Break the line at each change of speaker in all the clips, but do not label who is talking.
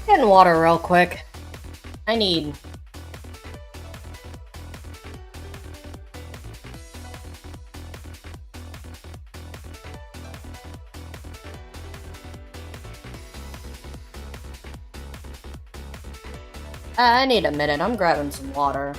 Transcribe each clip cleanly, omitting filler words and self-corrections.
Getting water real quick. I need... I need a minute. I'm grabbing some water.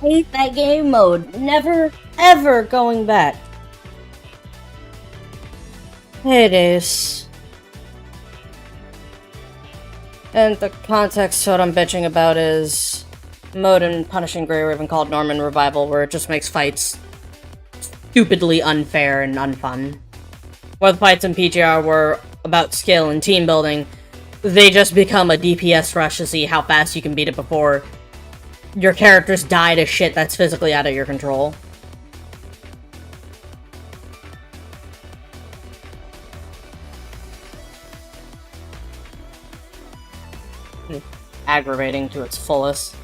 Hate that game mode. Never, ever going back. It is. And the context to what I'm bitching about is mode in Punishing Grey Raven called Norman Revival, where it just makes fights stupidly unfair and unfun. Where the fights in PGR were about skill and team building, they just become a DPS rush to see how fast you can beat it before your characters die to shit that's physically out of your control. Aggravating to its fullest.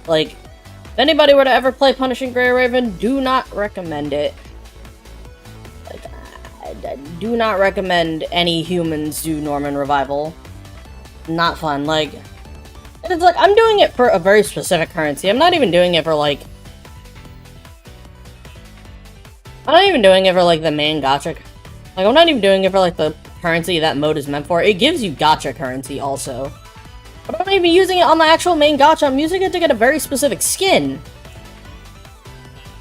Like, if anybody were to ever play Punishing Grey Raven, do not recommend it. Like, I do not recommend any humans do Norman Revival. Not fun. Like, it's like, I'm doing it for a very specific currency. I'm not even doing it for, like... I'm not even doing it for, like, the main gacha. Like, I'm not even doing it for, like, the currency that mode is meant for. It gives you gacha currency, also. But I'm not even using it on the actual main gacha. I'm using it to get a very specific skin.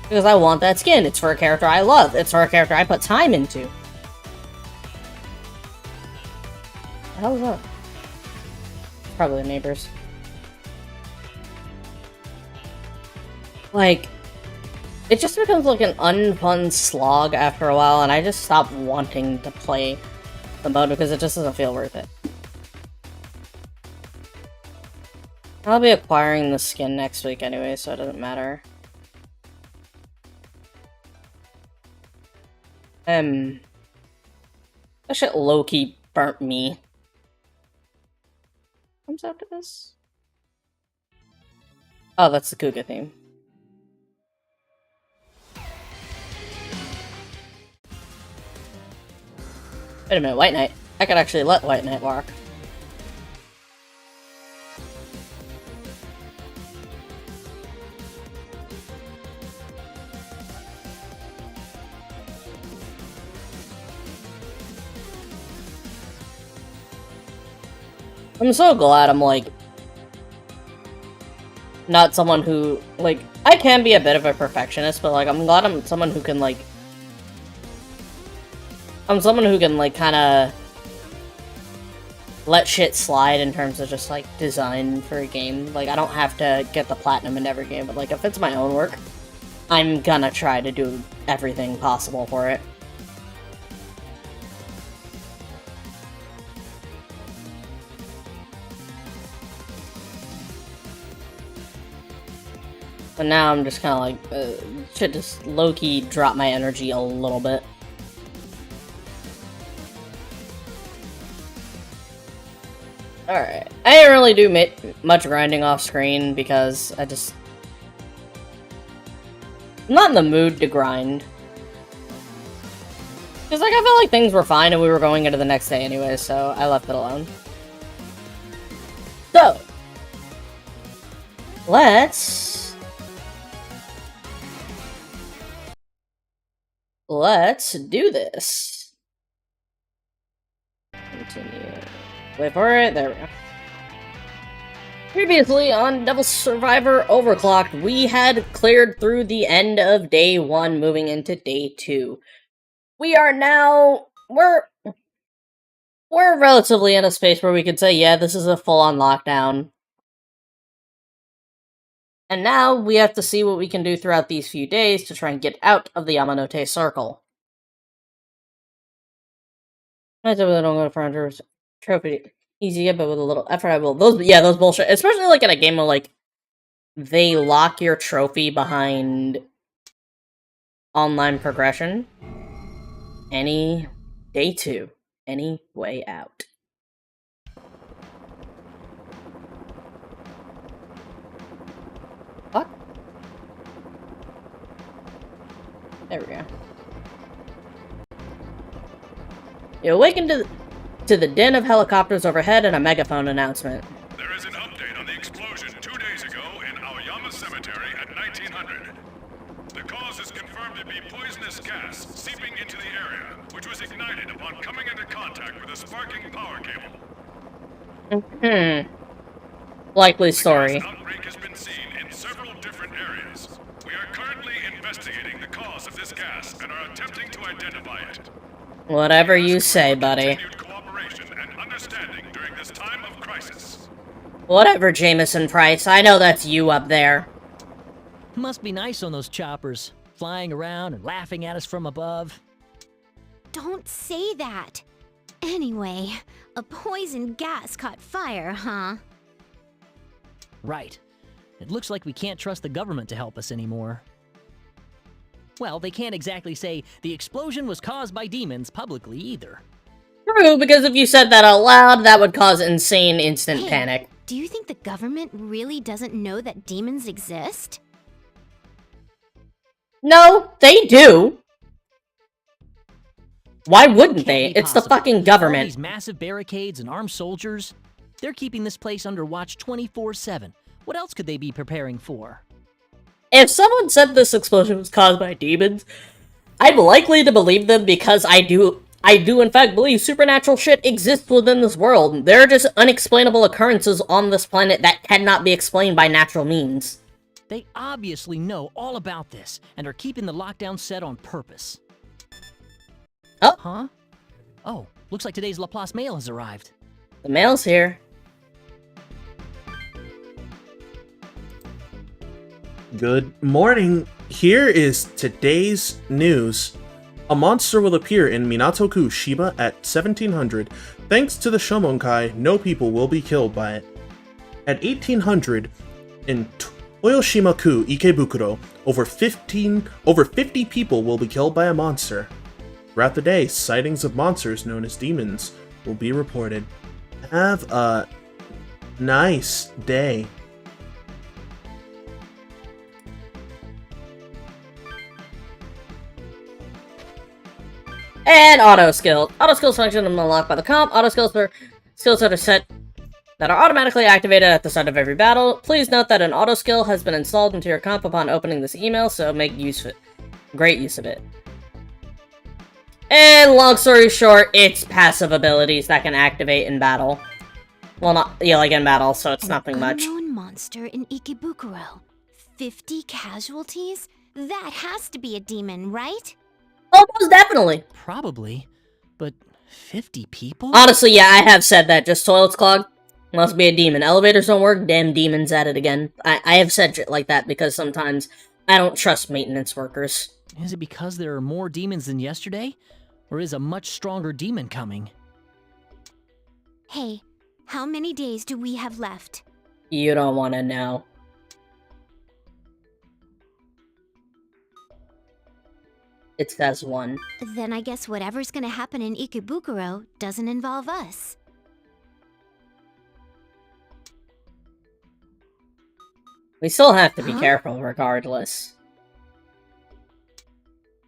Because I want that skin. It's for a character I love. It's for a character I put time into. What the hell is that? Probably the neighbors. Like, it just becomes like an unfun slog after a while, and I just stop wanting to play the mode because it just doesn't feel worth it. I'll be acquiring the skin next week anyway, so it doesn't matter. That shit low-key burnt me. Comes after this? Oh, that's the Kuga theme. Wait a minute, White Knight. I could actually let White Knight walk. I'm so glad I'm, like, not someone who, like, I can be a bit of a perfectionist, but, like, I'm glad I'm someone who can, like, kinda let shit slide in terms of just, like, design for a game. Like, I don't have to get the platinum in every game, but, like, if it's my own work, I'm gonna try to do everything possible for it. But now I'm just kind of like, should just low-key drop my energy a little bit. Alright. I didn't really do much grinding off screen because I'm not in the mood to grind. Because, like, I felt like things were fine and we were going into the next day anyway, so I left it alone. So, let's do this. Continue. Wait for it. There we go. Previously on Devil Survivor Overclocked, we had cleared through the end of day 1, moving into day 2. We are now... We're relatively in a space where we could say, yeah, this is a full-on lockdown. And now we have to see what we can do throughout these few days to try and get out of the Yamanote Circle. I really don't go to Frontiers Trophy easy, but with a little effort I will. Those bullshit. Especially like in a game where like they lock your trophy behind online progression. Any day 2. Any way out. What? There we go. You awaken to the din of helicopters overhead and a megaphone announcement.
There is an update on the explosion 2 days ago in Aoyama Cemetery at 1900. The cause is confirmed to be poisonous gas seeping into the area, which was ignited upon coming into contact with a sparking power cable.
Likely story.
The gas outbreak has been seen in several different areas. We are currently investigating the cause of this gas and are attempting to identify it.
Whatever you say, buddy.
Cooperation and understanding during this time of crisis.
Whatever, Jameson Price. I know that's you up there.
Must be nice on those choppers, flying around and laughing at us from above.
Don't say that. Anyway, a poison gas caught fire, huh?
Right. It looks like we can't trust the government to help us anymore. Well, they can't exactly say the explosion was caused by demons publicly either.
True, because if you said that out loud, that would cause insane instant panic.
Do you think the government really doesn't know that demons exist?
No, they do. Why wouldn't they? It's the fucking government.
All these massive barricades and armed soldiers, they're keeping this place under watch 24/7. What else could they be preparing for?
If someone said this explosion was caused by demons, I'm likely to believe them because I do in fact believe supernatural shit exists within this world. There are just unexplainable occurrences on this planet that cannot be explained by natural means.
They obviously know all about this and are keeping the lockdown set on purpose.
Oh.
Huh? Oh, looks like today's Laplace mail has arrived.
The mail's here.
Good morning. Here is today's news. A monster will appear in Minato-ku, Shiba at 1700. Thanks to the Shomonkai, no people will be killed by it. At 1800, in Toyoshima-ku, Ikebukuro, over 50 people will be killed by a monster. Throughout the day, sightings of monsters known as demons will be reported. Have a nice day.
And auto skill. Auto skills function unlocked by the comp. Auto skills for skills that are set that are automatically activated at the start of every battle. Please note that an auto skill has been installed into your comp upon opening this email, so make use of it. Great use of it. And long story short, it's passive abilities that can activate in battle. Well, not like in battle, so it's nothing much.
Unknown monster in Ikebukuro. 50 casualties? That has to be a demon, right?
Oh, most definitely.
Probably, but 50 people?
Honestly, yeah, I have said that. Just toilets clogged. Must be a demon. Elevators don't work. Damn demons at it again. I have said shit like that because sometimes I don't trust maintenance workers.
Is it because there are more demons than yesterday? Or is a much stronger demon coming?
Hey, how many days do we have left?
You don't want to know. It says 1.
Then I guess whatever's gonna happen in Ikebukuro doesn't involve us.
We still have to be careful regardless.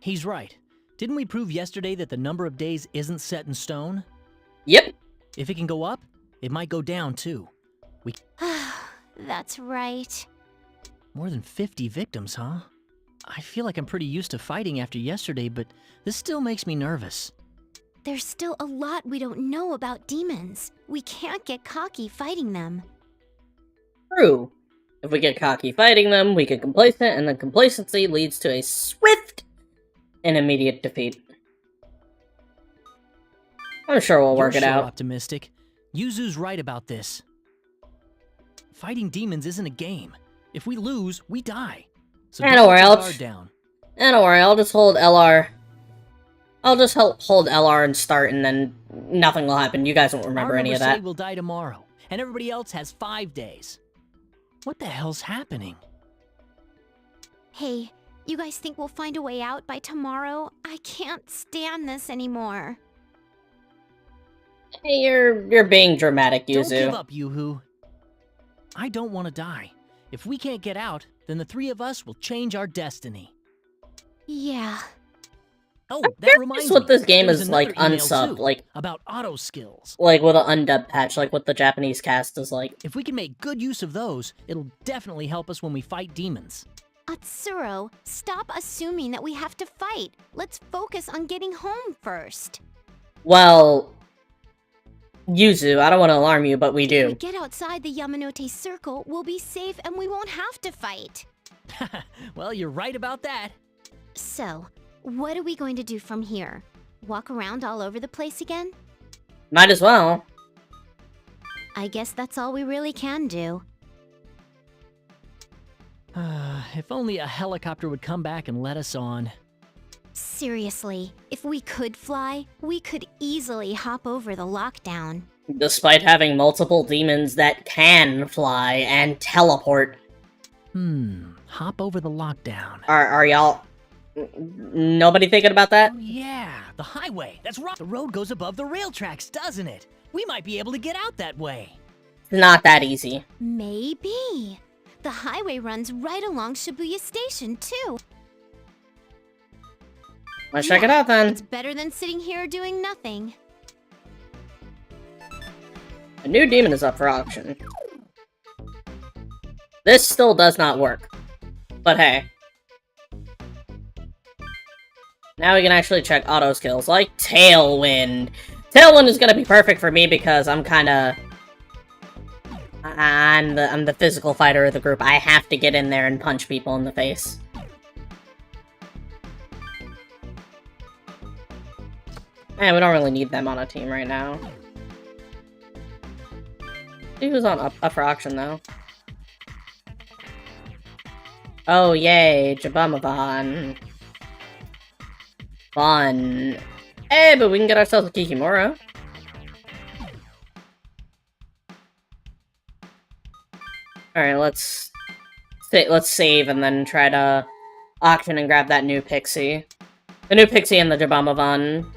He's right. Didn't we prove yesterday that the number of days isn't set in stone?
Yep.
If it can go up, it might go down too.
That's right.
More than 50 victims, huh? I feel like I'm pretty used to fighting after yesterday, but this still makes me nervous.
there's still a lot we don't know about demons. We can't get cocky fighting them.
True. If we get cocky fighting them, we get complacent, and then complacency leads to a swift and immediate defeat. I'm sure we'll work it
You're
out.
optimistic. Yuzu's right about this. Fighting demons isn't a game. If we lose, we die. So
don't
don't
worry,
let
I'll
your guard down.
Don't worry, I'll just hold LR. I'll just hold LR and start, and then nothing will happen. You guys won't remember any of
Our members
that.
say we'll die tomorrow, and everybody else has 5 days. What the hell's happening?
Hey, you guys think we'll find a way out by tomorrow? I can't stand this anymore.
Hey, you're being dramatic,
Don't give
Yuzu.
up, Yoo-hoo. I don't want to die. If we can't get out, then the 3 of us will change our destiny.
Yeah.
Oh,
I'm
that
curious
reminds
what
me.
this game
There's
is
another
like
email,
unsubbed,
too,
like
about auto skills.
with an undubbed patch, like what the Japanese cast is like.
If we can make good use of those, it'll definitely help us when we fight demons.
Atsuro, stop assuming that we have to fight. Let's focus on getting home first.
Well, Yuzu, I don't want to alarm you, but we
If we
do.
get outside the Yamanote Circle, we'll be safe and we won't have to fight.
Well, you're right about that.
So, what are we going to do from here? Walk around all over the place again?
Might as well.
I guess that's all we really can do.
If only a helicopter would come back and let us on.
Seriously, if we could fly, we could easily hop over the lockdown.
Despite having multiple demons that can fly and teleport.
Hop over the lockdown.
Are y'all... Nobody thinking about that?
Oh, yeah, the highway. That's right. The road goes above the rail tracks, doesn't it? We might be able to get out that way.
Not that easy.
Maybe. The highway runs right along Shibuya Station, too.
Let's check it out then.
It's better than sitting here doing nothing.
A new demon is up for auction. This still does not work. But hey. Now we can actually check auto skills, like Tailwind. Tailwind is gonna be perfect for me because I'm kinda... I'm the physical fighter of the group. I have to get in there and punch people in the face. Man, we don't really need them on a team right now. See who's on up for auction, though. Oh, yay, Jabamavan. Fun. Hey, but we can get ourselves a Kikimura. Alright, let's save and then try to auction and grab that new Pixie. The new Pixie and the Jabamavan.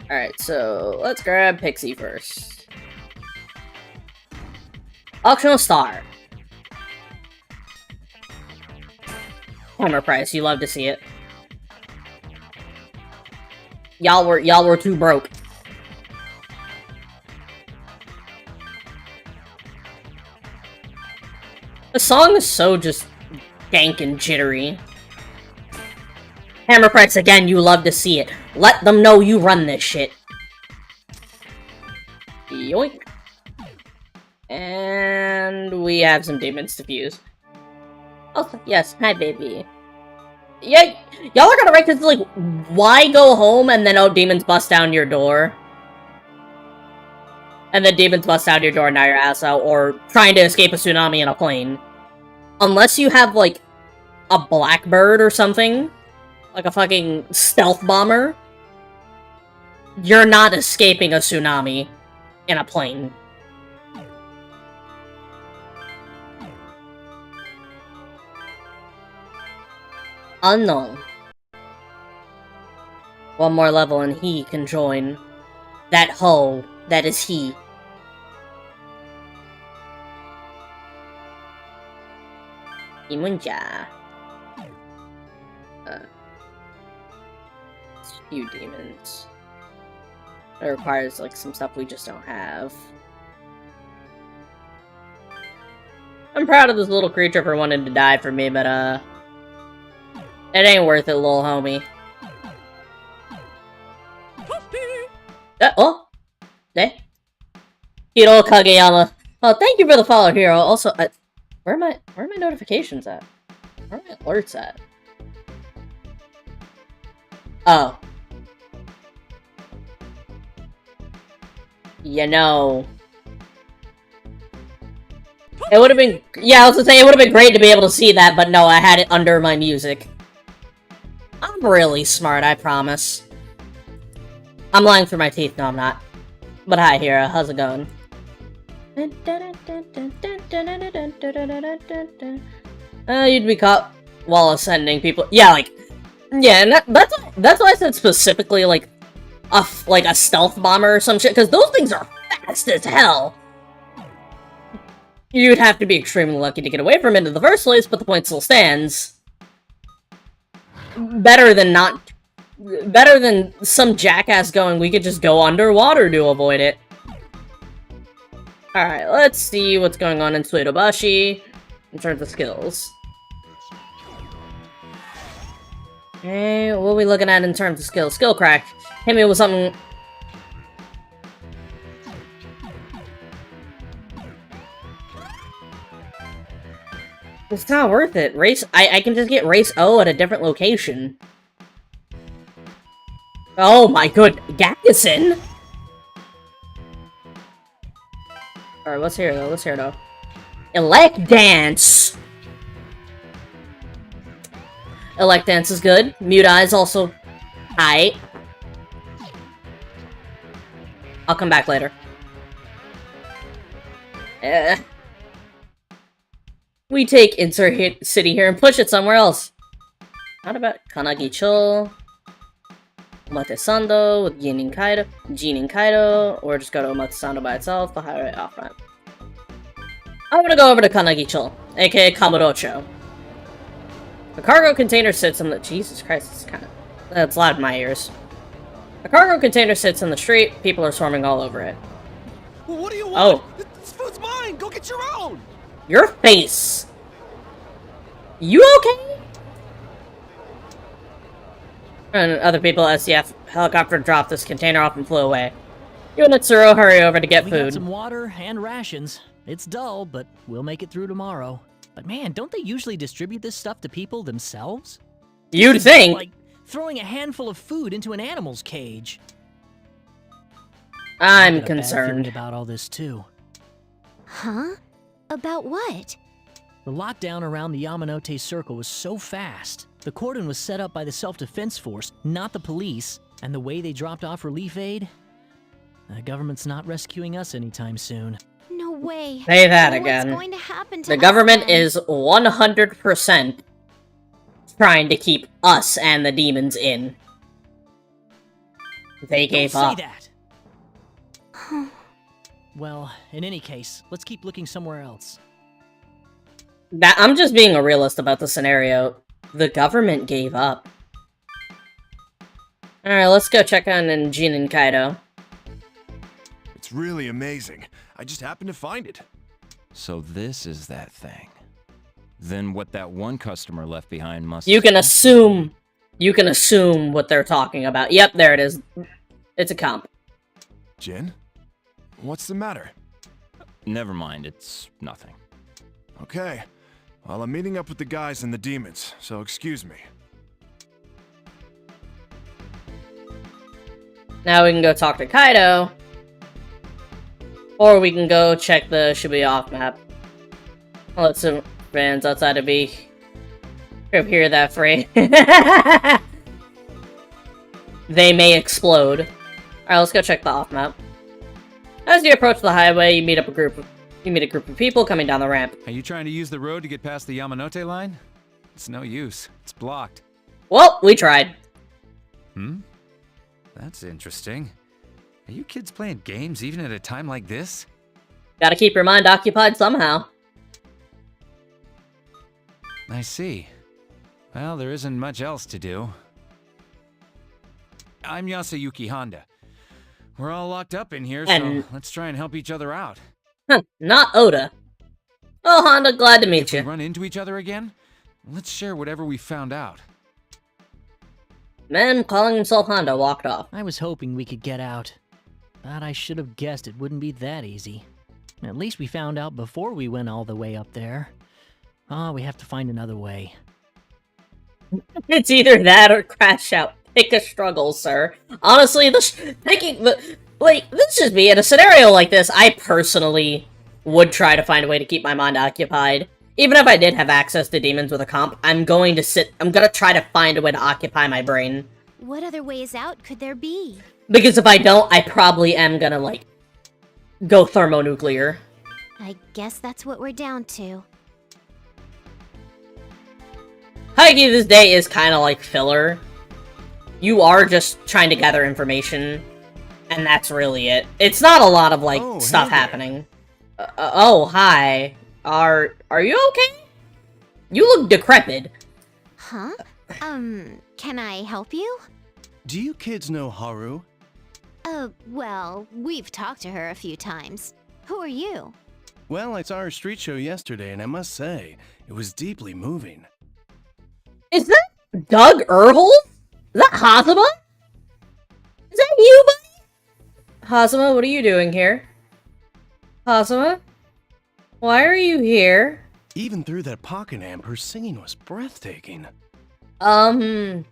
Alright, so let's grab Pixie first. Auctional Star. Hammer price, you love to see it. Y'all were too broke. The song is so just dank and jittery. Hammer price again, you love to see it. Let them know you run this shit. Yoink. And we have some demons to fuse. Oh, yes. Hi, baby. Yeah, y'all are gonna write this, like, why go home and then, oh, demons bust down your door? And then demons bust down your door and now your ass out, or trying to escape a tsunami in a plane. Unless you have, like, a Blackbird or something, like a fucking stealth bomber, you're not escaping a tsunami in a plane. Unknown. One more level and he can join. That hoe, that is he. Imunja. It's a few demons. It requires, like, some stuff we just don't have. I'm proud of this little creature for wanting to die for me, but, It ain't worth it, lil homie. Oh! Eh? Hiro Kageyama. Oh, thank you for the follow, Hiro. Also, where are my notifications at? Where are my alerts at? Oh. You know. It would have been, yeah, I was gonna say, it would have been great to be able to see that, but no, I had it under my music. I'm really smart, I promise. I'm lying through my teeth, no I'm not. But hi, Hira, how's it going? You'd be caught while ascending people. Yeah, like, yeah, and that's why I said specifically, like a stealth bomber or some shit, because those things are fast as hell. You'd have to be extremely lucky to get away from it in the first place, but the point still stands. Better than some jackass going, we could just go underwater to avoid it. Alright, let's see what's going on in Suedobashi in terms of skills. Okay, what are we looking at in terms of skills? Skill crack. Hit me with something. It's not worth it. I can just get Race O at a different location. Oh my good, Gakusen! Alright, what's here though? Elect Dance! Elect Dance is good. Mute Eye's also aight. I'll come back later. We take insert city here and push it somewhere else. How about Kanagi-cho? Omatesando with Jin and Kaido, or just go to Omatesando by itself, the highway off-ramp. I'm gonna go over to Kanagi-cho, aka Kamurocho. The cargo container sits in the— Jesus Christ, it's kinda— that's loud in my ears. The cargo container sits in the street, people are swarming all over it.
Well, what do you want?
Oh.
This food's mine! Go get your own!
Your face! You okay? And other people, SCF helicopter dropped this container off and flew away. You and Itsuro hurry over to get
We
food.
got some water and rations. It's dull, but we'll make it through tomorrow. But man, don't they usually distribute this stuff to people themselves?
You'd think.
Like throwing a handful of food into an animal's cage.
I'm
I got a bad
concerned.
feeling about all this too.
Huh? About what?
The lockdown around the Yamanote Circle was so fast. The cordon was set up by the self-defense force, not the police. And the way they dropped off relief aid? The government's not rescuing us anytime soon.
No way.
Say that
What's
again.
going to happen to
The
us
government
then?
is 100% trying to keep us and the demons in. They gave
Don't
up.
say that! Well, in any case, let's keep looking somewhere else.
I'm just being a realist about the scenario. The government gave up. Alright, let's go check on Jin and Kaido.
It's really amazing. I just happened to find it.
So this is that thing. Then what that one customer left behind must—
You can assume what they're talking about. Yep, there it is. It's a comp.
Jin? What's the matter?
Never mind, it's nothing.
Okay. Well, I'm meeting up with the guys and the demons, so excuse me.
Now we can go talk to Kaido. Or we can go check the Shibuya off map. I'll let some fans outside of me hear that phrase. They may explode. Alright, let's go check the off map. As you approach the highway, you meet a group of people coming down the ramp.
Are you trying to use the road to get past the Yamanote line? It's no use. It's blocked.
Well, we tried.
That's interesting. Are you kids playing games even at a time like this?
Gotta keep your mind occupied somehow.
I see. Well, there isn't much else to do. I'm Yasuyuki Honda. We're all locked up in here,
And-
so let's try and help each other out.
Huh, not Oda. Oh, Honda, glad to meet
If we
you.
run into each other again, let's share whatever we found out.
Man calling himself Honda walked off.
I was hoping we could get out, but I should have guessed it wouldn't be that easy. At least we found out before we went all the way up there. We have to find another way.
It's either that or crash out. Pick a struggle, sir. Honestly, this just be in a scenario like this, I personally would try to find a way to keep my mind occupied. Even if I did have access to demons with a comp, I'm gonna try to find a way to occupy my brain.
What other ways out could there be?
Because if I don't, I probably am gonna, like, go thermonuclear.
I guess that's what we're down to.
Heidi, this day is kind of like filler. You are just trying to gather information, and that's really it. It's not a lot of, like, stuff happening. Oh, hi. Are you okay? You look decrepit.
Huh? Can I help you?
Do you kids know Haru?
Well, we've talked to her a few times. Who are you?
Well, I saw her street show yesterday, and I must say, it was deeply moving.
Is that Doug Earhol? Is that Hazama? Is that you, buddy? Hazama, what are you doing here? Hazama? Why are you here?
Even through that pocket amp, her singing was breathtaking.
What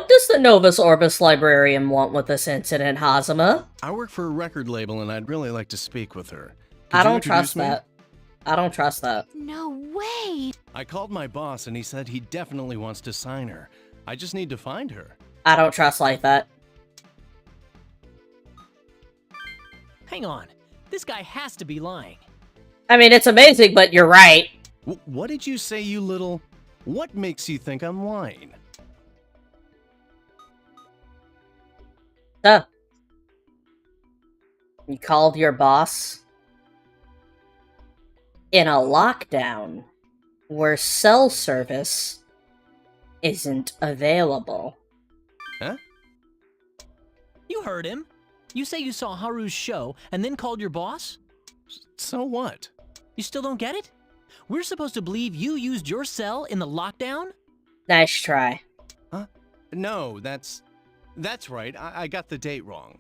does the Novus Orbis librarian want with this incident, Hazama?
I work for a record label, and I'd really like to speak with her.
I don't trust that. I don't trust that.
No way!
I called my boss, and he said he definitely wants to sign her. I just need to find her.
I don't trust like that.
Hang on. This guy has to be lying.
I mean, it's amazing, but you're right.
What did you say, you little... What makes you think I'm lying?
Huh. You called your boss? In a lockdown where cell service isn't available.
Huh?
You heard him. You say you saw Haru's show and then called your boss?
So what?
You still don't get it? We're supposed to believe you used your cell in the lockdown?
Nice try.
Huh? No, that's right. I got the date wrong.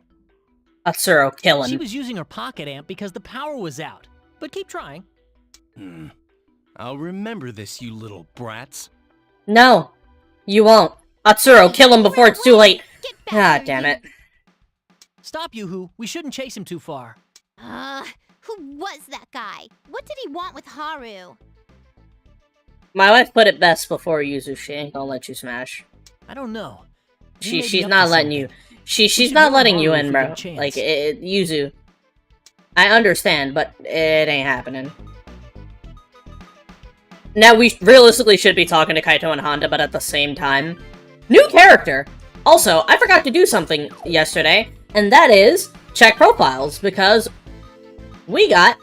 Atsuro killing.
She was using her pocket amp because the power was out. But keep trying.
I'll remember this, you little brats.
No, you won't. Atsuro, kill him before it's too late. Ah, damn it.
Stop, Yoo-hoo. We shouldn't chase him too far.
Who was that guy? What did he want with Haru?
My wife put it best before Yuzu. She ain't gonna let you smash.
I don't know. He may be
She's
up
not
to
letting
something.
you. She's
should
not
warn
letting you
Haru
in,
if we
bro.
get a chance.
Like, Yuzu. I understand, but it ain't happening. Now, we realistically should be talking to Kaito and Honda, but at the same time... New character! Also, I forgot to do something yesterday, and that is check profiles, because we got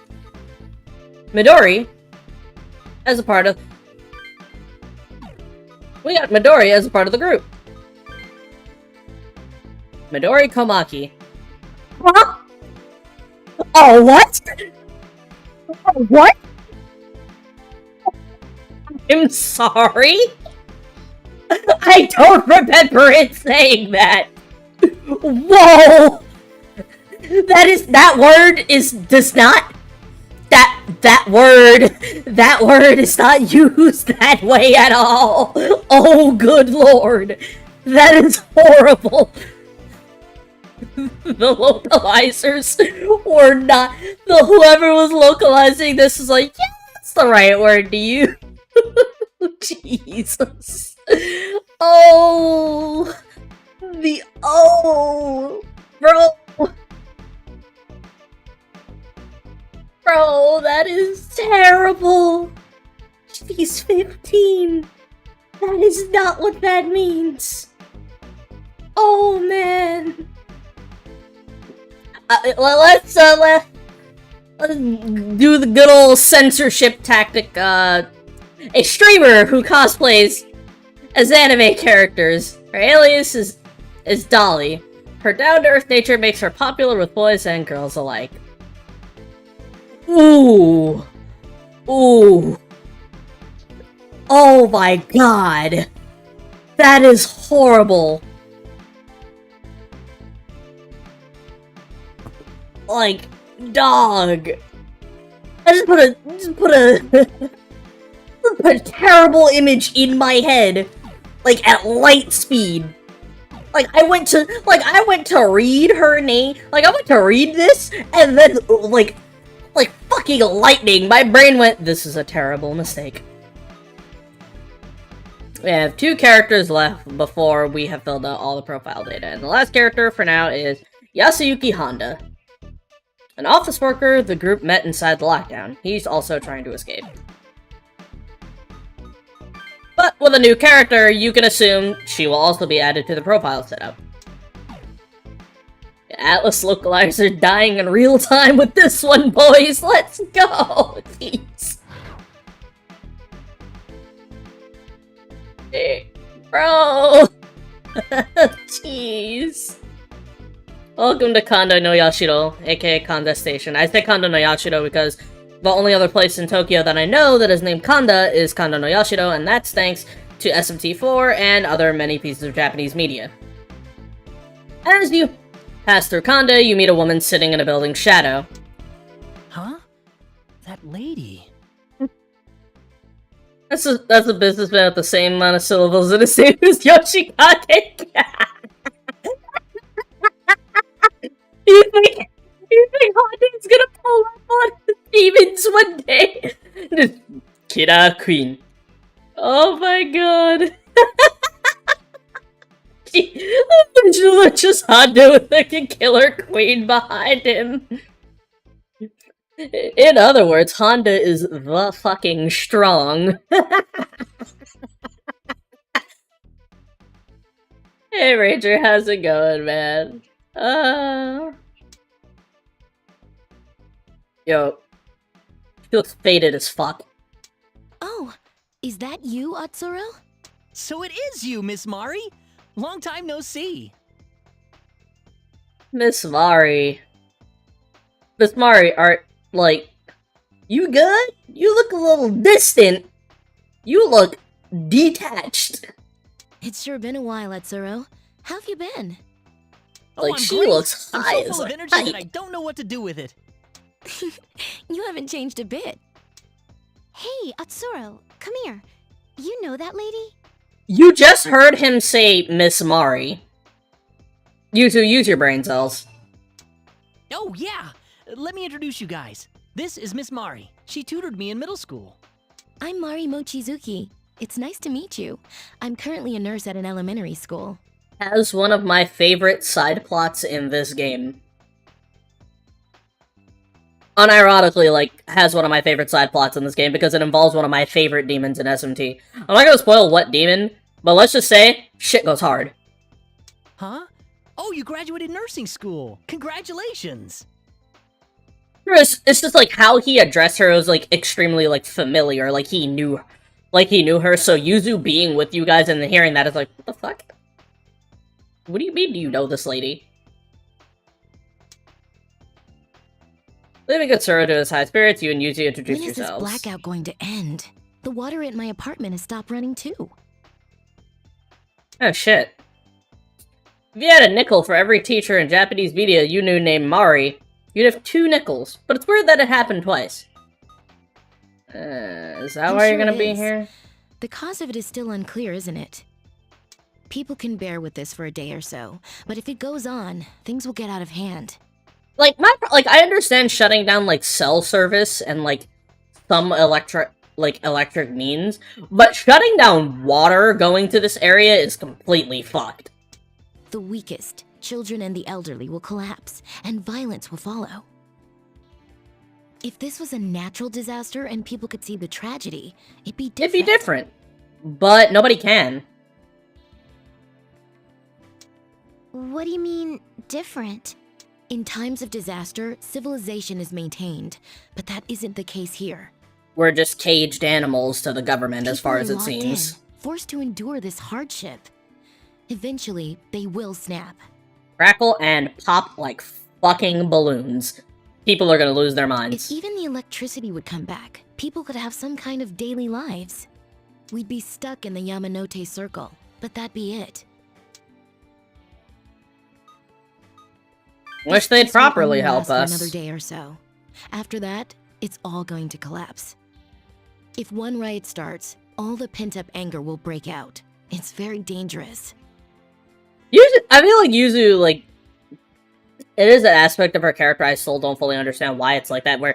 Midori as a part of... We got Midori as a part of the group. Midori Komaki. Huh? Oh, what? What? I'm sorry? I don't remember it saying that. Whoa! That word does not... That word is not used that way at all. Oh, good lord. That is horrible. The localizers were not... Whoever was localizing this is like, yeah, that's the right word to use. Jesus. Oh. Bro, that is terrible. She's 15. That is not what that means. Oh, man. Let's do the good old censorship tactic. A streamer who cosplays as anime characters. Her alias is Dolly. Her down-to-earth nature makes her popular with boys and girls alike. Ooh. Ooh. Oh my god. That is horrible. Like, dog. I just put a terrible image in my head, like at light speed. Like I went to read her name. Like I went to read this, and then like fucking lightning. My brain went, "This is a terrible mistake." We have 2 characters left before we have filled out all the profile data, and the last character for now is Yasuyuki Honda. An office worker the group met inside the lockdown. He's also trying to escape. But with a new character, you can assume she will also be added to the profile setup. The Atlas localizer dying in real time with this one, boys! Let's go! Jeez. Bro! Jeez. Welcome to Kondo no Yashiro, aka Kanda Station. I say Kondo no Yashiro because the only other place in Tokyo that I know that is named Kanda is Kondo no Yashiro, and that's thanks to SMT4 and other many pieces of Japanese media. As you pass through Kanda, you meet a woman sitting in a building's shadow.
Huh? That lady.
That's a businessman with the same amount of syllables in his name as Yoshikage. You think Honda's gonna pull up on the demons one day? Just Killer Queen. Oh my god. Just Honda with like a Killer Queen behind him. In other words, Honda is the fucking strong. Hey Ranger, how's it going, man? Yo. She looks faded as fuck.
Oh, is that you, Atsuro?
So it is you, Miss Mari! Long time no see.
Miss Mari, like, you good? You look a little distant. You look detached.
It's sure been a while, Atsuro. How have you been?
Like,
I'm
she
great.
looks
I'm
high
so
as
full of
a
energy
kite.
that I don't know what to do with it.
You haven't changed a bit. Hey, Atsuro, come here. You know that lady?
You just heard him say Miss Mari. You two, use your brain cells.
Oh, yeah! Let me introduce you guys. This is Miss Mari. She tutored me in middle school.
I'm Mari Mochizuki. It's nice to meet you. I'm currently a nurse at an elementary school.
Has one of my favorite side plots in this game. Unironically, like, has one of my favorite side plots in this game because it involves one of my favorite demons in SMT. I'm not gonna spoil what demon, but let's just say, shit goes hard.
Huh? Oh, you graduated nursing school! Congratulations!
It's just like how he addressed her was like extremely like familiar, like he knew her. So Yuzu being with you guys and hearing that is like, what the fuck? What do you mean? Do you know this lady? Leaving Atsuro to his high spirits, you and Yuzu introduce
When is
yourselves.
this blackout going to end? The water at my apartment has stopped running too.
Oh shit. If you had a nickel for every teacher in Japanese media you knew named Mari, you'd have 2 nickels. But it's weird that it happened twice. Is that
I'm
why
sure
you're gonna
it
be
is.
here?
The cause of it is still unclear, isn't it? People can bear with this for a day or so, but if it goes on, things will get out of hand.
Like, I understand shutting down, like, cell service and, like, some electric means, but shutting down water going to this area is completely fucked.
The weakest, children and the elderly will collapse, and violence will follow. If this was a natural disaster and people could see the tragedy, it'd be different.
It'd be different. But nobody can.
What do you mean, different? In times of disaster, civilization is maintained, but that isn't the case here.
We're just caged animals to the government as far
People
as
are
it
locked
seems.
in, forced to endure this hardship. Eventually, they will snap.
Crackle and pop like fucking balloons. People are gonna lose their
If
minds.
even the electricity would come back, people could have some kind of daily lives. We'd be stuck in the Yamanote circle. but that'd be it.
Wish
This
they'd
will
properly
only
help
last for
us.
another day or so. After that, it's all going to collapse. If one riot starts, all the pent-up anger will break out. It's very dangerous.
I feel like Yuzu, like, it is an aspect of her character I still don't fully understand why it's like that, where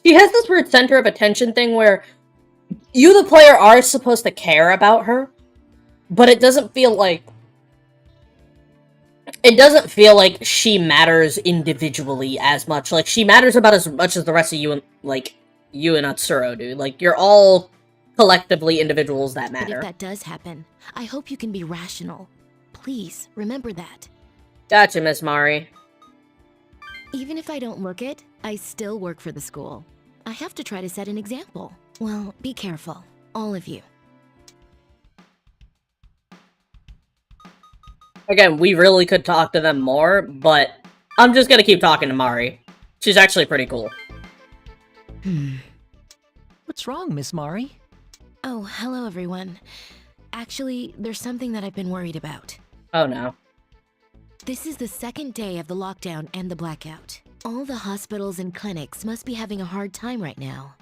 she has this weird center of attention thing where you, the player, are supposed to care about her, but it doesn't feel like she matters individually as much. Like, she matters about as much as the rest of you and, like, you and Atsuro do. Like, you're all collectively individuals that
But if
matter.
that does happen, I hope you can be rational. Please, remember that.
Gotcha, Miss Mari.
Even if I don't look it, I still work for the school. I have to try to set an example. Well, be careful, all of you.
Again, we really could talk to them more, but I'm just gonna keep talking to Mari. She's actually pretty cool.
What's wrong, Miss Mari?
Oh, hello everyone. Actually, there's something that I've been worried about.
Oh no.
This is the second day of the lockdown and the blackout. All the hospitals and clinics must be having a hard time right now.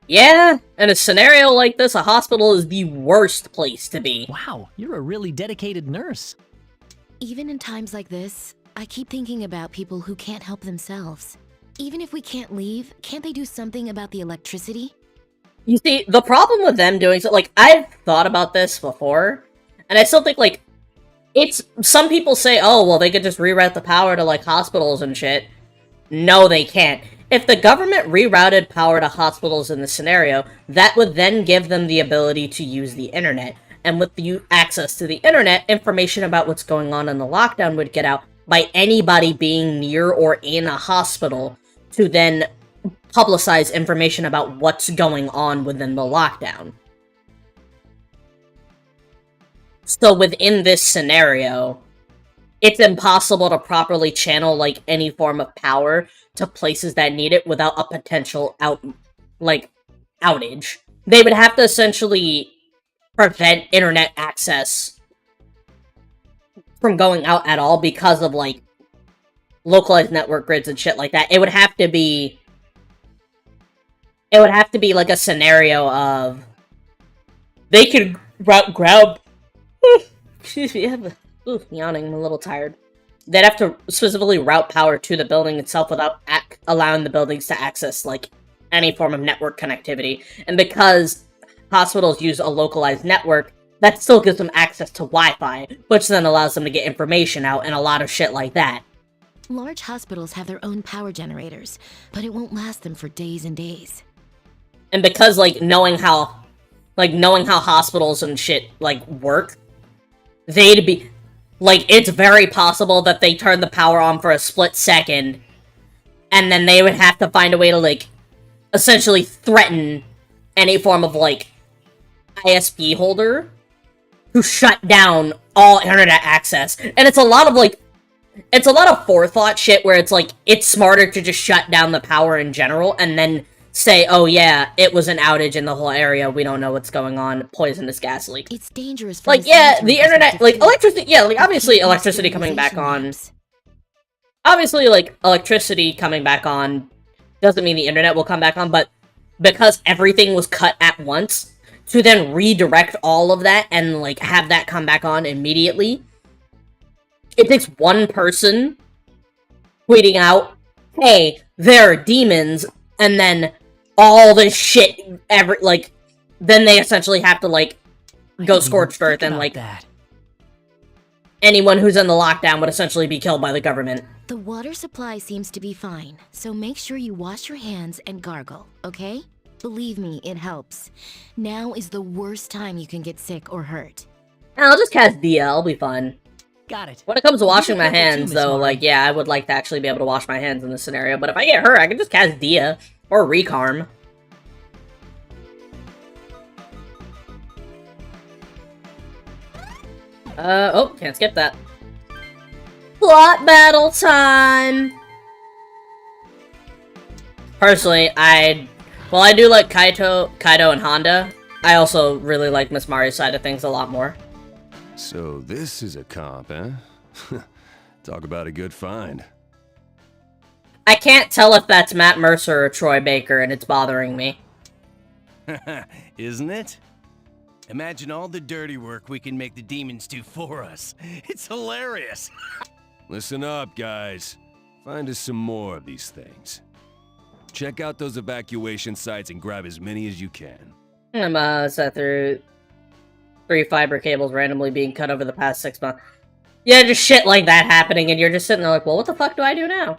Yeah, in a scenario like this, a hospital is the worst place to be.
Wow, you're a really dedicated nurse.
Even in times like this, I keep thinking about people who can't help themselves. Even if we can't leave, can't they do something about the electricity?
You see, the problem with them doing so, like, I've thought about this before, and I still think, like, some people say, oh, well, they could just reroute the power to, like, hospitals and shit. No, they can't. If the government rerouted power to hospitals in this scenario, that would then give them the ability to use the internet. And with the access to the internet, information about what's going on in the lockdown would get out by anybody being near or in a hospital to then publicize information about what's going on within the lockdown. So within this scenario, it's impossible to properly channel, like, any form of power to places that need it without a potential outage. They would have to essentially prevent internet access from going out at all because of, like, localized network grids and shit like that. It would have to be like a scenario of they could grab excuse me, yawning, I'm a little tired. They'd have to specifically route power to the building itself without allowing the buildings to access, like, any form of network connectivity. And because hospitals use a localized network, that still gives them access to Wi-Fi, which then allows them to get information out and a lot of shit like that.
Large hospitals have their own power generators, but it won't last them for days and days.
And because, like, knowing how hospitals and shit, like, work, they'd be, like, it's very possible that they turn the power on for a split second, and then they would have to find a way to, like, essentially threaten any form of, like, ISP holder to shut down all internet access. And it's a lot of forethought shit where it's like, it's smarter to just shut down the power in general and then say, oh yeah, it was an outage in the whole area, we don't know what's going on, poisonous gas leak.
It's dangerous for
Like, yeah, the internet, like, electricity, yeah, like, obviously electricity coming back on. Obviously, like, electricity coming back on doesn't mean the internet will come back on, but because everything was cut at once, to then redirect all of that and, like, have that come back on immediately, it takes one person tweeting out, hey, there are demons, and then all this shit, then they essentially have to, like, go scorched earth, and, like, anyone who's in the lockdown would essentially be killed by the government.
The water supply seems to be fine, so make sure you wash your hands and gargle, okay? Believe me, it helps. Now is the worst time you can get sick or hurt.
I'll just cast DL, it'll be fun.
Got it.
When it comes to washing my
careful too,
hands,
Miss
though,
Mari.
like, yeah, I would like to actually be able to wash my hands in this scenario, but if I get hurt, I can just cast Dia, or Recarm. Oh, can't skip that. Plot battle time! Personally, while I do like Kaido and Honda, I also really like Miss Mari's side of things a lot more.
So this is a comp, eh? Talk about a good find.
I can't tell if that's Matt Mercer or Troy Baker, and it's bothering me.
Isn't it? Imagine all the dirty work we can make the demons do for us. It's hilarious.
Listen up, guys. Find us some more of these things. Check out those evacuation sites and grab as many as you can.
I'm sat through 3 fiber cables randomly being cut over the past 6 months. Yeah, just shit like that happening, and you're just sitting there like, well, what the fuck do I do now?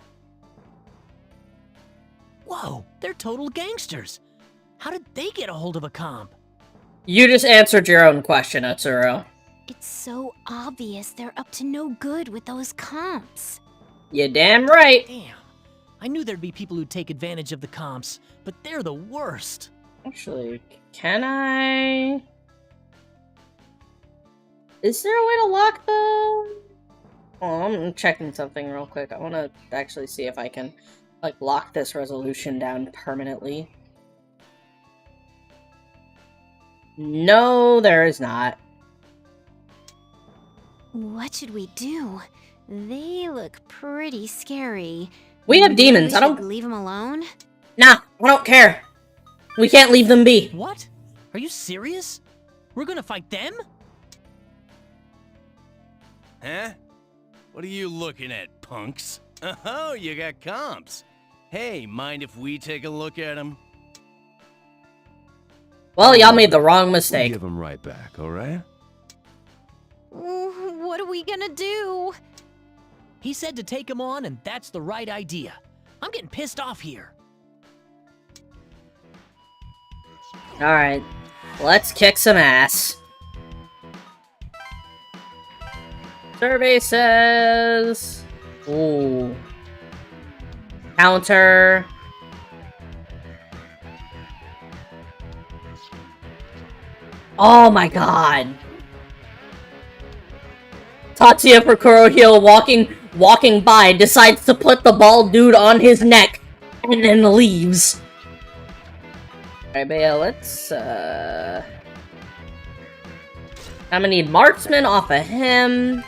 Whoa, they're total gangsters. How did they get a hold of a comp?
You just answered your own question, Atsuro.
It's so obvious they're up to no good with those comps.
You damn right.
Damn. I knew there'd be people who'd take advantage of the comps, but they're the worst.
Actually, can I... Is there a way to lock the... Oh, I'm checking something real quick. I want to actually see if I can, like, lock this resolution down permanently. No, there is not.
What should we do? They look pretty scary.
We have demons.
We
I don't...
should leave them alone?
Nah, I don't care. We can't leave them be.
What? Are you serious? We're gonna fight them?
Huh? What are you looking at, punks? Oh, you got comps. Hey, mind if we take a look at them?
Well, y'all made the wrong
We'll
mistake.
give them right back, alright?
What are we gonna do?
He said to take him on, and that's the right idea. I'm getting pissed off here.
Alright, let's kick some ass. Survey says... Ooh. Counter. Oh my god. Tatsuya Fukurohyo walking by decides to put the bald dude on his neck and then leaves. Alright, but yeah, let's I'm gonna need marksman off of him.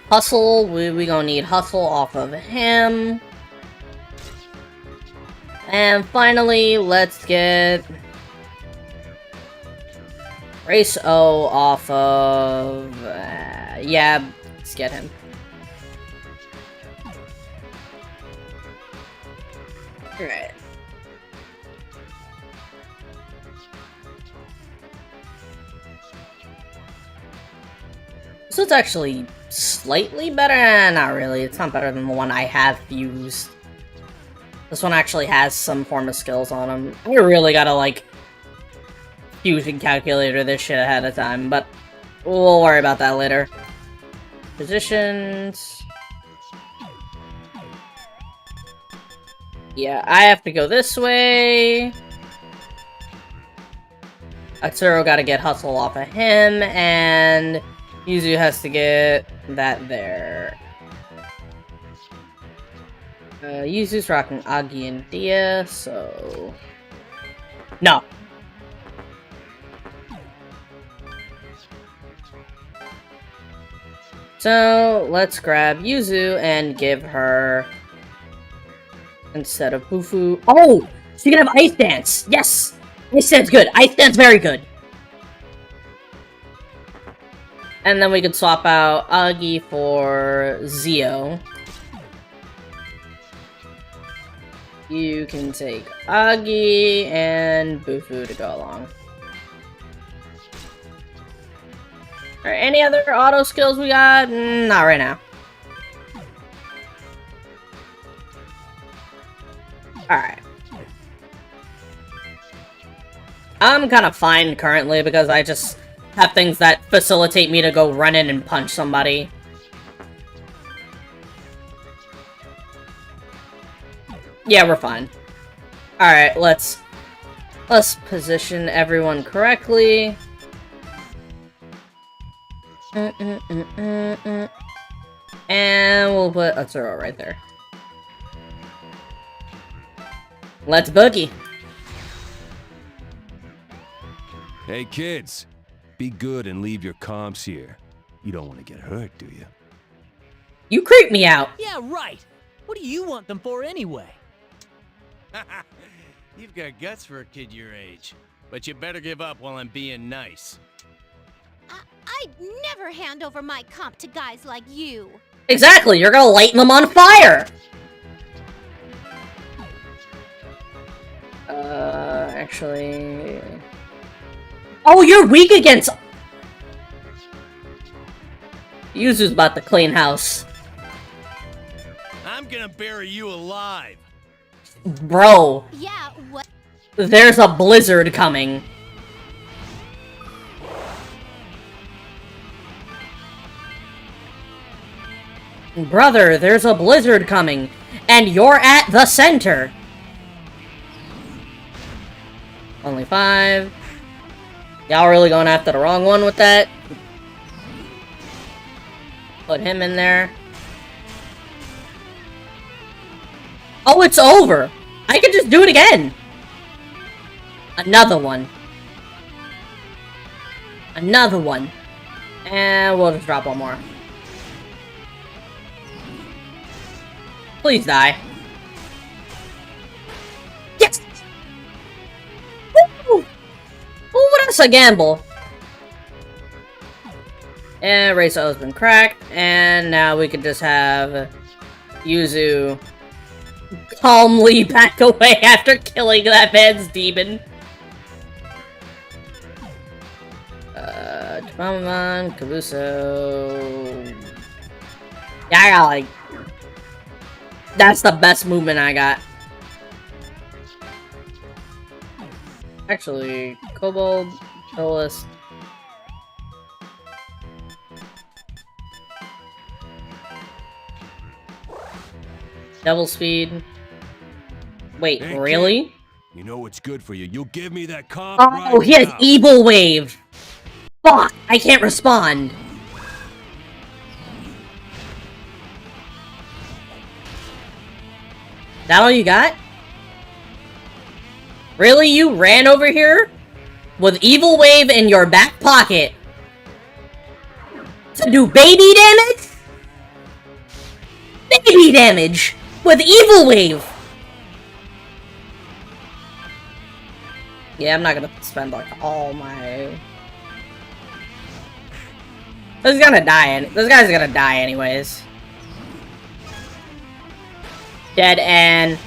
Hustle, we gonna need hustle off of him. And finally, let's get Race O off of... yeah, let's get him. Alright. So it's actually slightly better. Not really. It's not better than the one I have used. This one actually has some form of skills on him. I really gotta, like, fusion calculator this shit ahead of time, but we'll worry about that later. Positions. Yeah, I have to go this way. Atsuro gotta get hustle off of him, and Yuzu has to get that there. Yuzu's rocking Agi and Dia, so... No. So, let's grab Yuzu and give her... Instead of Bufu... Oh! She can have Ice Dance! Yes! Ice Dance good! Ice Dance very good! And then we can swap out Agi for Zio. You can take Agi and Bufu to go along. Alright, any other auto skills we got? Not right now. Alright. I'm kind of fine currently because I just have things that facilitate me to go run in and punch somebody. Yeah, we're fine. Alright, let's position everyone correctly. And we'll put Atsuro right there. Let's boogie.
Hey kids, be good and leave your comps here. You don't want to get hurt, do you?
You creep me out.
Yeah, right. What do you want them for anyway?
You've got guts for a kid your age. But you better give up while I'm being nice.
I'd never hand over my comp to guys like you.
Exactly, you're gonna light them on fire! Actually... Oh, you're weak against... Yuzu's about to clean house.
I'm gonna bury you alive.
Bro,
Yeah, what?
there's a blizzard coming. Brother, there's a blizzard coming, and you're at the center. Only 5. Y'all really going after the wrong one with that? Put him in there. Oh, it's over! I could just do it again! Another one. Another one. And we'll just drop one more. Please die. Yes! Woo! Ooh, that's a gamble. And Race has been cracked, and now we can just have Yuzu calmly back away after killing that man's demon. Chimamamon, Kabuso. Yeah, I got like... That's the best movement I got. Actually, Kobold, Dolus. Double speed. Wait,
Hey,
really?
kid, you know what's good for you. You'll give me that comp
Oh,
right
he has
now.
Evil Wave! Fuck! I can't respond! That all you got? Really? You ran over here? With Evil Wave in your back pocket? To do baby damage? Baby damage! With Evil Wave! Yeah, I'm not gonna spend like all my... This guy's gonna die anyways. Dead, and...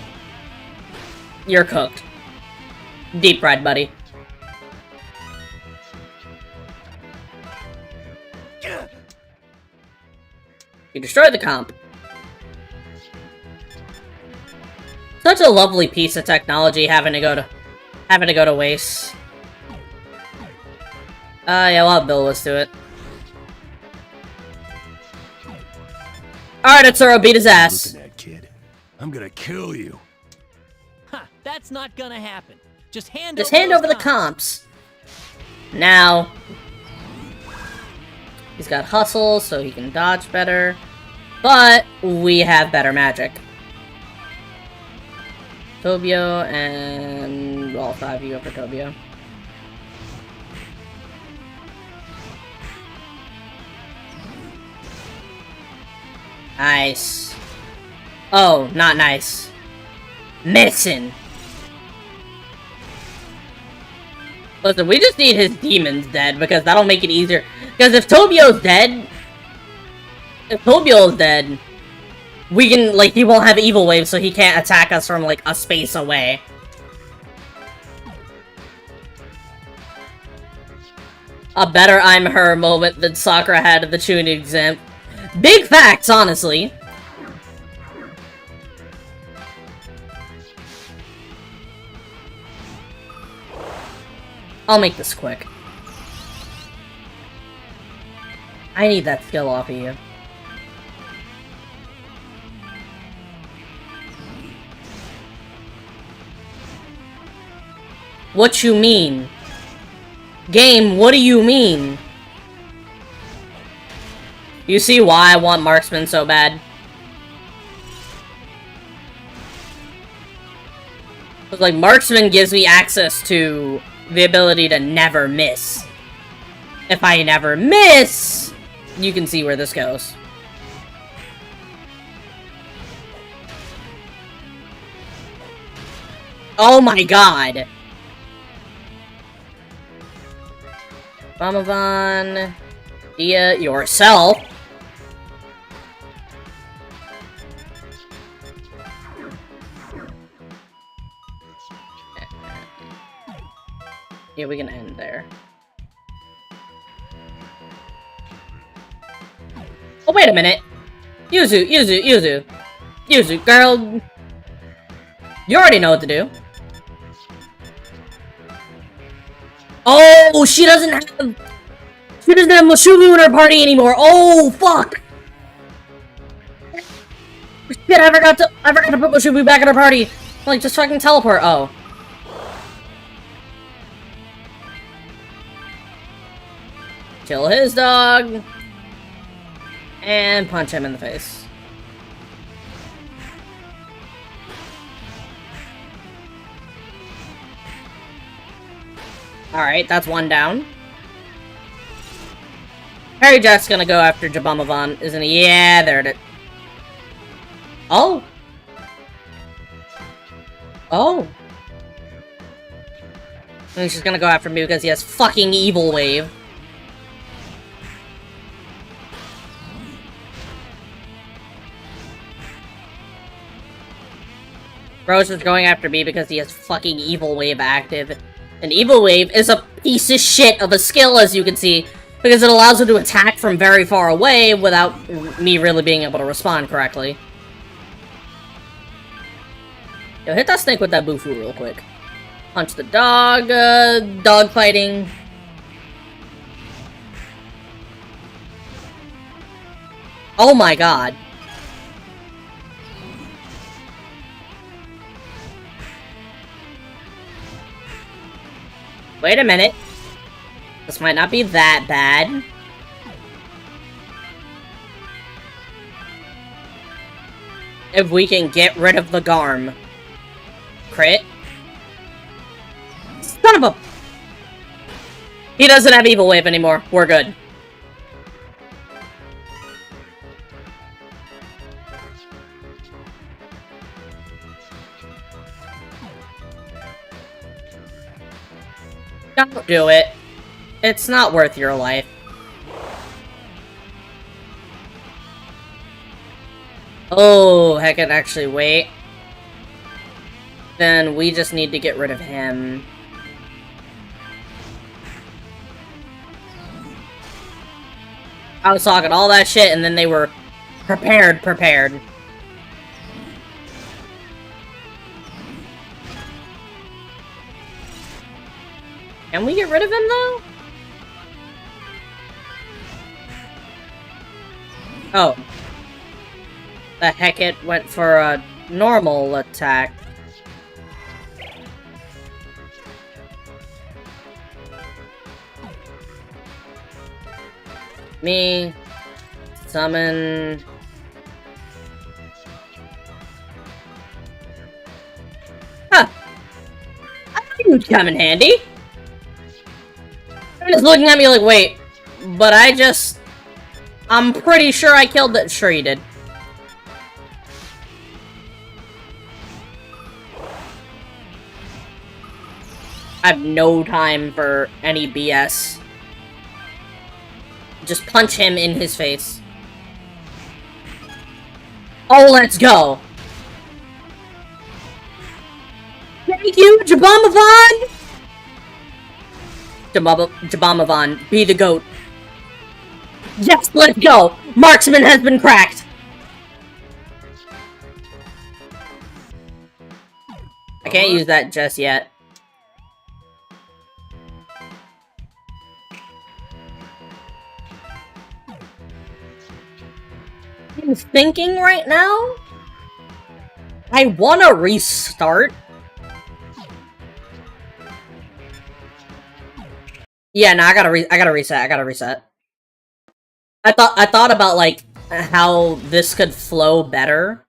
You're cooked. Deep fried, buddy. You destroyed the comp. Such a lovely piece of technology having to go to waste. Yeah, we'll have Billis do it. Alright, Atsuro, beat his ass.
Look at that kid. I'm gonna kill you.
Ha! That's not gonna happen. Just hand
over the comps. Now, he's got hustle, so he can dodge better. But we have better magic. Tobio and all 5 of you for Tobio. Nice. Oh, not nice. Missing. Listen, we just need his demons dead, because that'll make it easier. Because if Tobio's dead... If Tobio's dead... We can, like, he won't have Evil Wave, so he can't attack us from, like, a space away. A better I'm her moment than Sakura had at the Chunin exam. Big facts, honestly. I'll make this quick. I need that skill off of you. What you mean? Game, what do you mean? You see why I want Marksman so bad? Because, like, Marksman gives me access to the ability to never miss. If I never miss, you can see where this goes. Oh my god! Bamavan, Dia yourself. Yeah, we can end there. Oh, wait a minute. Yuzu, girl. You already know what to do. Oh, she doesn't have Mushubu in her party anymore. Oh, fuck. Shit, I forgot to put Mushubu back in her party. Like, just fucking teleport. Oh. Kill his dog. And punch him in the face. Alright, that's one down. Harry Jack's gonna go after Jabamavan, isn't he? Yeah, there it is. Oh. Oh. And he's just gonna go after me because he has fucking Evil Wave. Rose is going after me because he has fucking Evil Wave active. And Evil Wave is a piece of shit of a skill, as you can see, because it allows him to attack from very far away without me really being able to respond correctly. Yo, hit that snake with that Bufu real quick. Punch the dog, dog fighting. Oh my god. Wait a minute. This might not be that bad. If we can get rid of the Garm. Crit. Son of a... He doesn't have Evil Wave anymore. We're good. Don't do it. It's not worth your life. Oh, heck, it actually wait. Then we just need to get rid of him. I was talking all that shit and then they were prepared. Can we get rid of him, though? Oh. The heck, it went for a normal attack. Me. Summon. Huh. I knew you'd come in handy. They're just looking at me like, wait, but I'm pretty sure I killed that. Sure you did. I have no time for any BS. Just punch him in his face. Oh, let's go! Thank you, Jabamavan! Jabamavan, be the goat. Yes, let's go! Marksman has been cracked! I can't use that just yet. I'm thinking right now, I want to restart. Yeah, no, I gotta reset. I thought about, like, how this could flow better.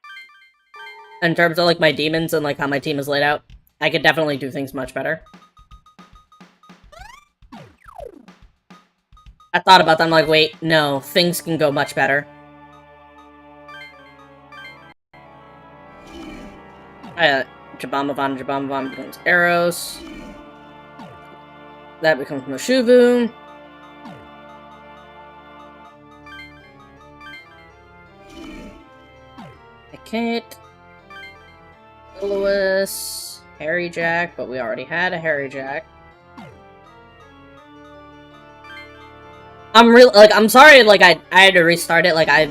In terms of, like, my demons and, like, how my team is laid out. I could definitely do things much better. I thought about that, I'm like, wait, no, things can go much better. Jabamavan becomes Eros. That becomes Moshuvu. I can't. Lewis. Harry Jack, but we already had a Harry Jack. I'm sorry, like, I had to restart it, like, I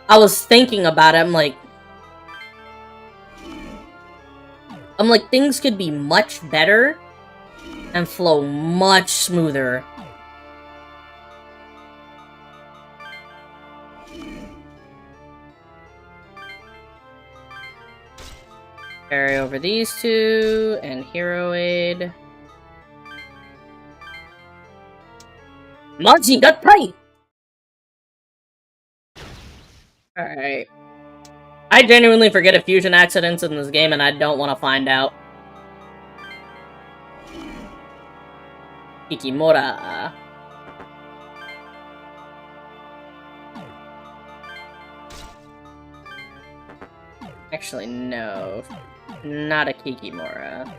was thinking about it, I'm like, things could be much better and flow much smoother. Carry over these two, and Hero Aid. Maji got tight! Alright. I genuinely forget of fusion accidents in this game, and I don't want to find out. Kikimora. Actually, no. Not a Kikimora.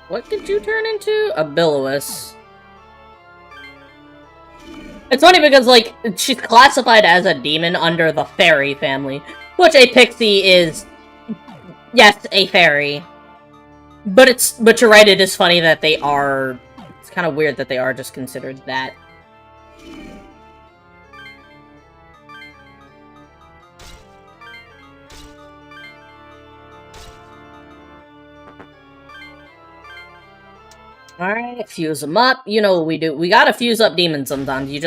What could you turn into? A Billowus. It's funny because, like, she's classified as a demon under the fairy family, which a pixie is, yes, a fairy. But you're right, it is funny that they are, it's kind of weird that they are just considered that. Alright, fuse them up. You know what we do. We gotta fuse up demons sometimes. You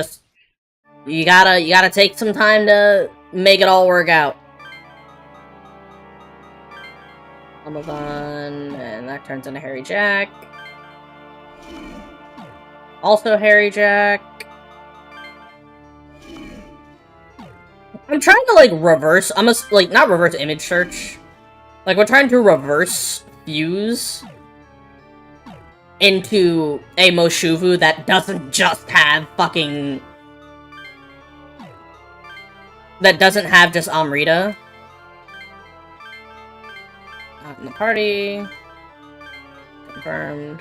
gotta take some time to make it all work out. Amavan, and that turns into Harry Jack. Also Harry Jack. I'm trying to, like, reverse, not reverse image search. Like, we're trying to reverse fuse into a Moshuvu that doesn't just have fucking... that doesn't have just Amrita. Not in the party. Confirmed.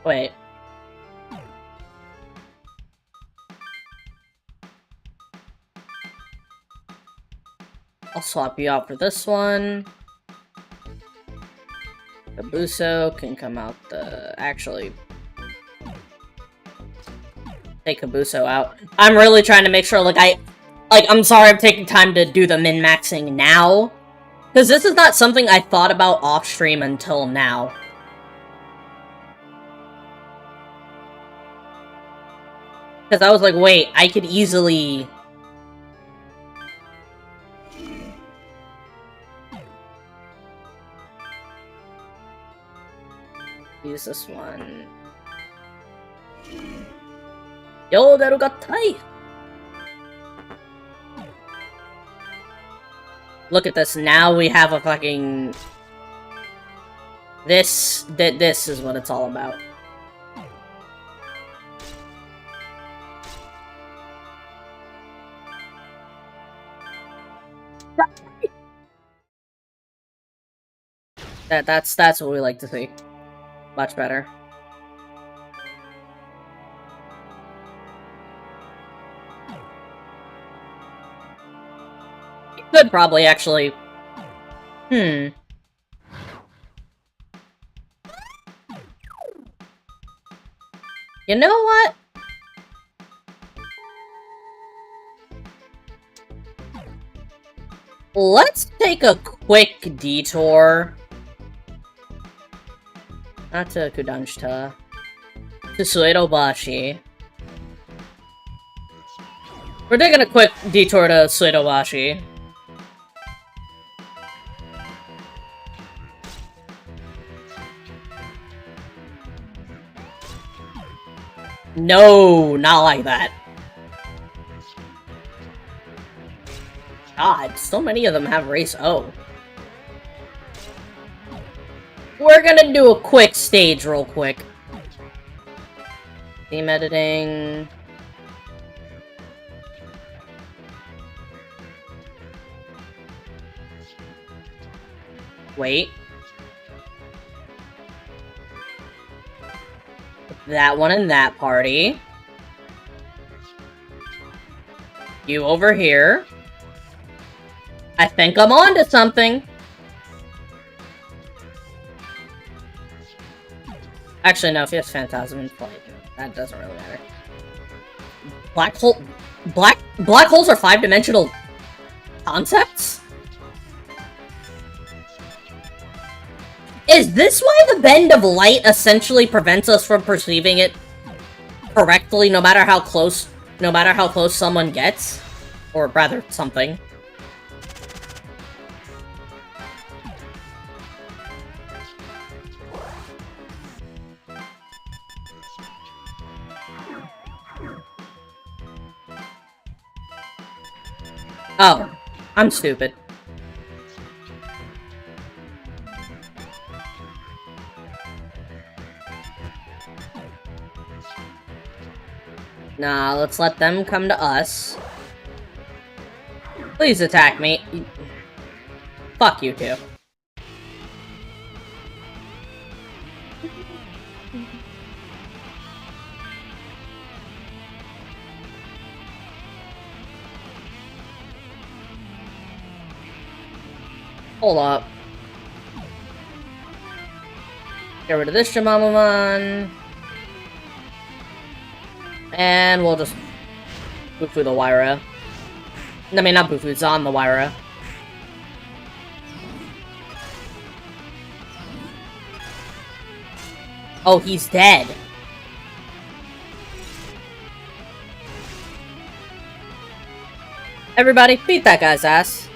Wait. I'll swap you out for this one. Kabuso can come out the... actually... take Kabuso out. I'm really trying to make sure, like, I'm sorry I'm taking time to do the min-maxing now. Because this is not something I thought about off-stream until now. Because I was like, wait, I could easily... use this one. Yo, that got tight. Look at this. Now we have a fucking... This is what it's all about. That's what we like to see. Much better. Could probably actually... You know what? Let's take a quick detour. Not to Kudanshita. To Suedobashi. We're taking a quick detour to Suedobashi. No, not like that. God, so many of them have race O. We're gonna do a quick stage real quick. Theme editing. Wait. That one in that party. You over here. I think I'm on to something. Actually, no, if he has Phantasm in play, that doesn't really matter. Black holes are 5-dimensional concepts? Is this why the bend of light essentially prevents us from perceiving it correctly, no matter how close someone gets? Or rather, something. Oh, I'm stupid. Nah, let's let them come to us. Please attack me. Fuck you two. Hold up. Get rid of this Jamamuman. And we'll just Bufu the Waira. I mean, not Bufu, Zon the Waira. Oh, he's dead. Everybody, beat that guy's ass.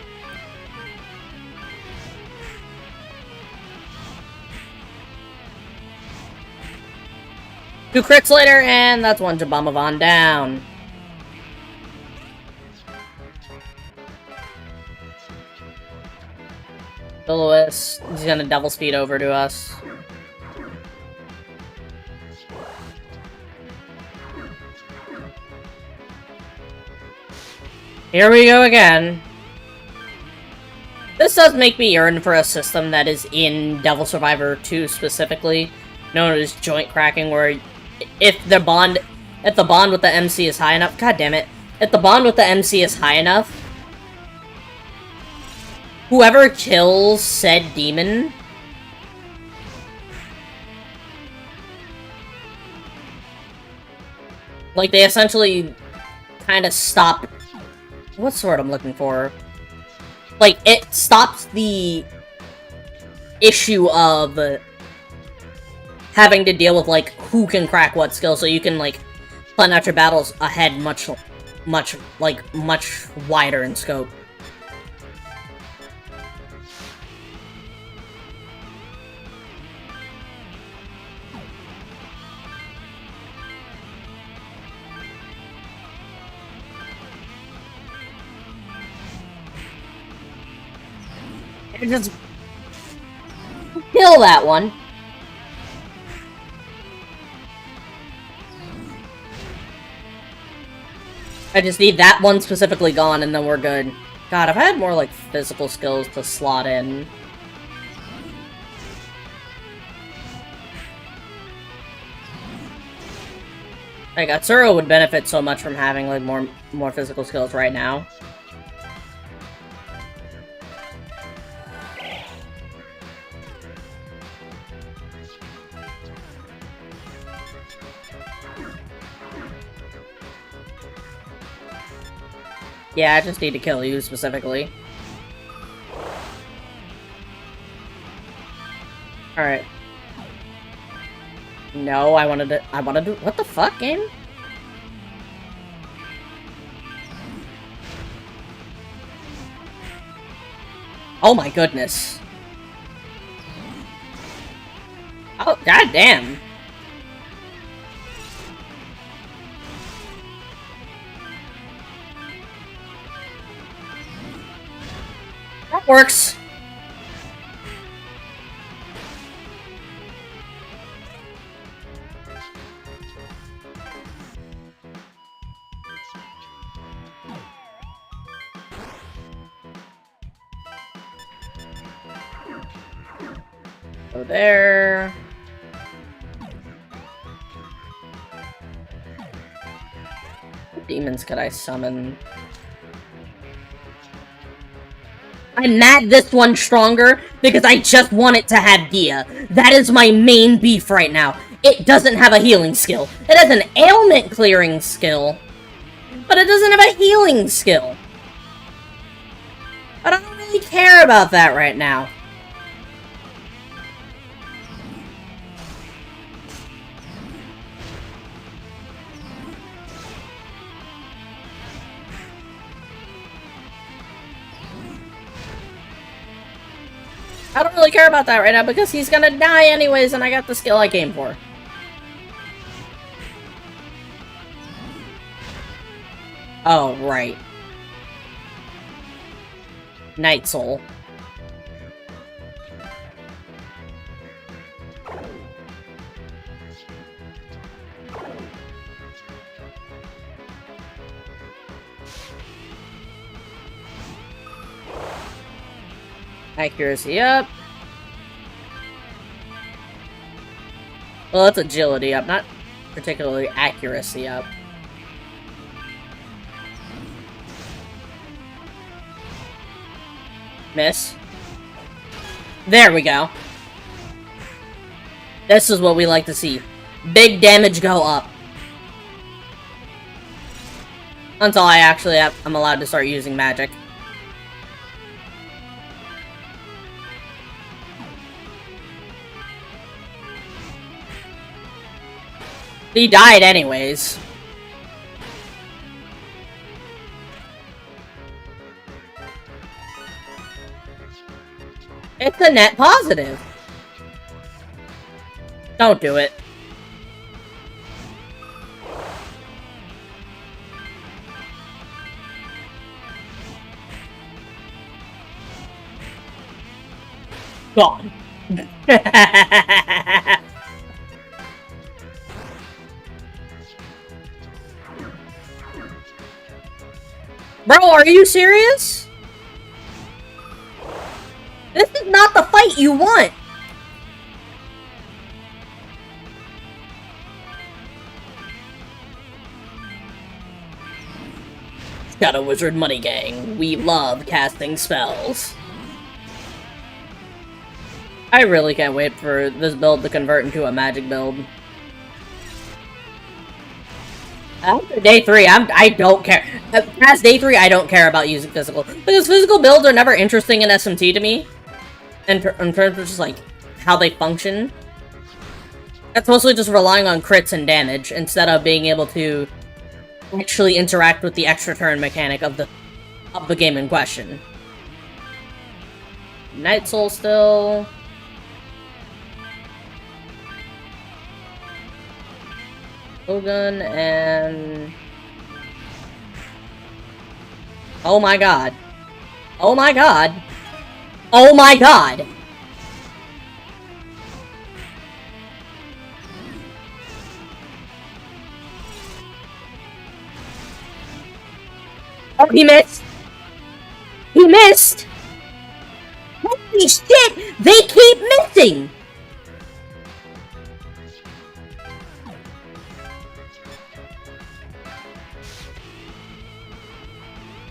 Two crits later, and that's one Jabamavan down. Lewis, he's gonna double speed over to us. Here we go again. This does make me yearn for a system that is in Devil Survivor 2 specifically, known as joint cracking, where if the bond with the MC is high enough, god damn it, if the bond with the MC is high enough, whoever kills said demon like they essentially kind of stop. What's the word I'm looking for? Like, it stops the issue of having to deal with, like, who can crack what skill, so you can, like, plan out your battles ahead much wider in scope. And just kill that one. I just need that one specifically gone, and then we're good. God, if I had more, like, physical skills to slot in. Like, Atsuro would benefit so much from having, like, more physical skills right now. Yeah, I just need to kill you specifically. Alright. No, I wanted to, what the fuck, game? Oh my goodness. Oh, goddamn. Works. Go there. What demons could I summon? I'm mad this one's stronger because I just want it to have Dia. That is my main beef right now. It doesn't have a healing skill. It has an ailment clearing skill, but it doesn't have a healing skill. But I don't really care about that right now. I don't really care about that right now because he's gonna die anyways and I got the skill I came for. Oh, right. Night Soul. Accuracy up. Well, that's agility up, not particularly accuracy up. Miss. There we go. This is what we like to see. Big damage go up. Until I actually I'm allowed to start using magic. He died anyways. It's a net positive. Don't do it. Gone. Bro, are you serious? This is not the fight you want! Shadow Wizard Money Gang. We love casting spells. I really can't wait for this build to convert into a magic build. After day 3, I don't care. Past day 3, I don't care about using physical. Because physical builds are never interesting in SMT to me. In terms of just, like, how they function. It's mostly just relying on crits and damage, instead of being able to actually interact with the extra turn mechanic of the game in question. Night Soul still. Hogan and... Oh my god. Oh my god. Oh my god! Oh, he missed! He missed! Holy shit! They keep missing!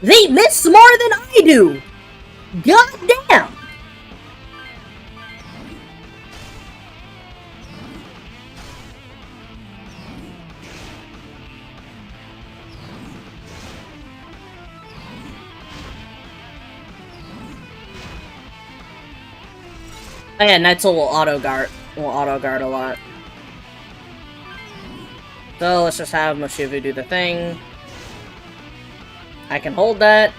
They miss more than I do! God damn! Oh yeah, Night Soul will auto-guard a lot. So let's just have Moshivu do the thing. I can hold that.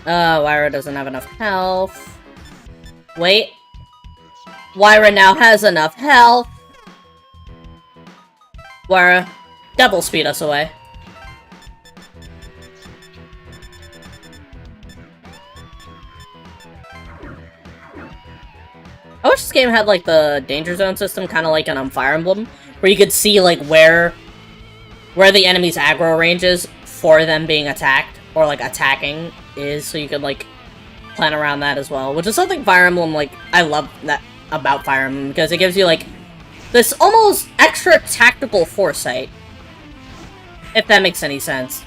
Wyra doesn't have enough health. Wait. Wyra now has enough health. Wyra, double speed us away. game had like the danger zone system, kind of like in Fire Emblem, where you could see like where the enemy's aggro range is for them being attacked or like attacking is, so you could like plan around that as well, which is something Fire Emblem, like, I love that about Fire Emblem, because it gives you like this almost extra tactical foresight, if that makes any sense.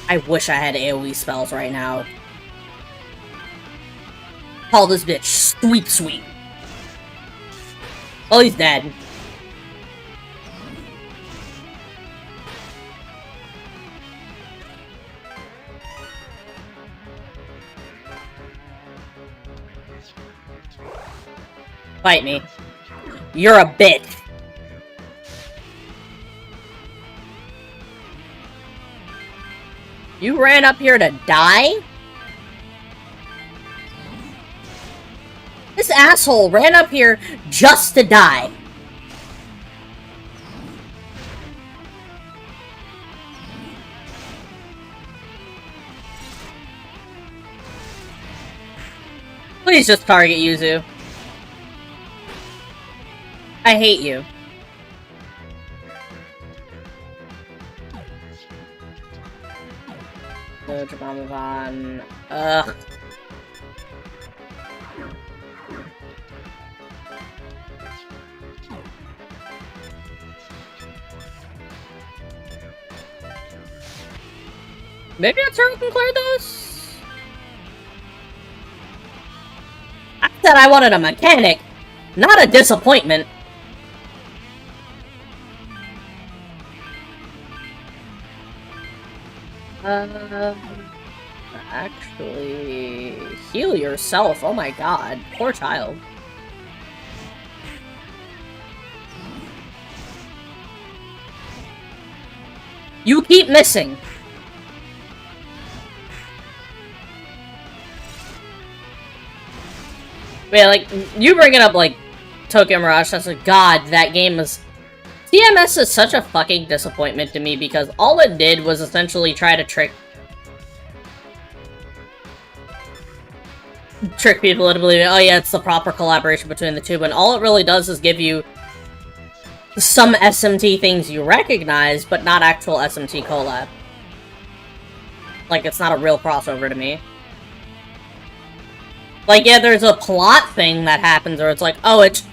I wish I had AoE spells right now. Call this bitch Sweet Sweet. Oh, he's dead. Fight me. You're a bitch. You ran up here to die? This asshole ran up here just to die. Please just target Yuzu. I hate you. Ugh. Maybe a turtle can clear this? I said I wanted a mechanic, not a disappointment. Actually, heal yourself. Oh my god, poor child. You keep missing. Yeah, like, you bring it up, like, Tokyo Mirage, that's like, god, that game is... TMS is such a fucking disappointment to me, because all it did was essentially try to trick people into believing, oh yeah, it's the proper collaboration between the two, but all it really does is give you some SMT things you recognize, but not actual SMT collab. Like, it's not a real crossover to me. Like, yeah, there's a plot thing that happens where it's like, oh, it's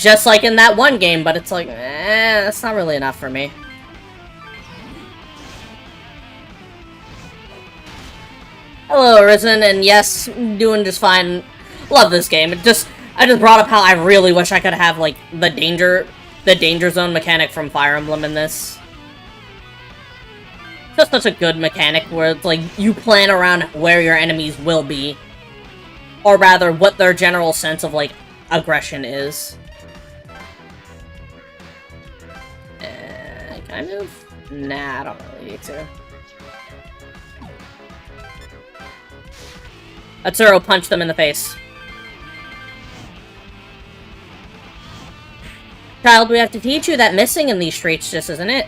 just like in that one game, but it's like, that's not really enough for me. Hello, Arisen, and yes, doing just fine. Love this game. I just brought up how I really wish I could have, like, the danger zone mechanic from Fire Emblem in this. Just such a good mechanic where it's like, you plan around where your enemies will be. Or rather, what their general sense of, like, aggression is. Can I move? Nah, I don't really need to. Atsuro punched them in the face. Child, we have to teach you that missing in these streets just isn't it.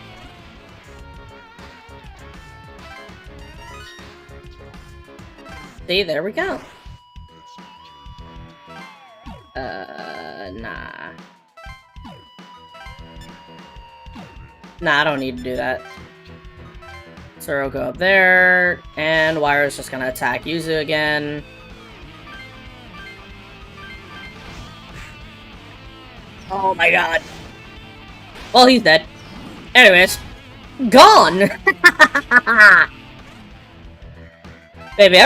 See, there we go. Nah. Nah, I don't need to do that. Zero go up there, and Wire's just gonna attack Yuzu again. Oh my god. Well, he's dead. Anyways. Gone! Baby,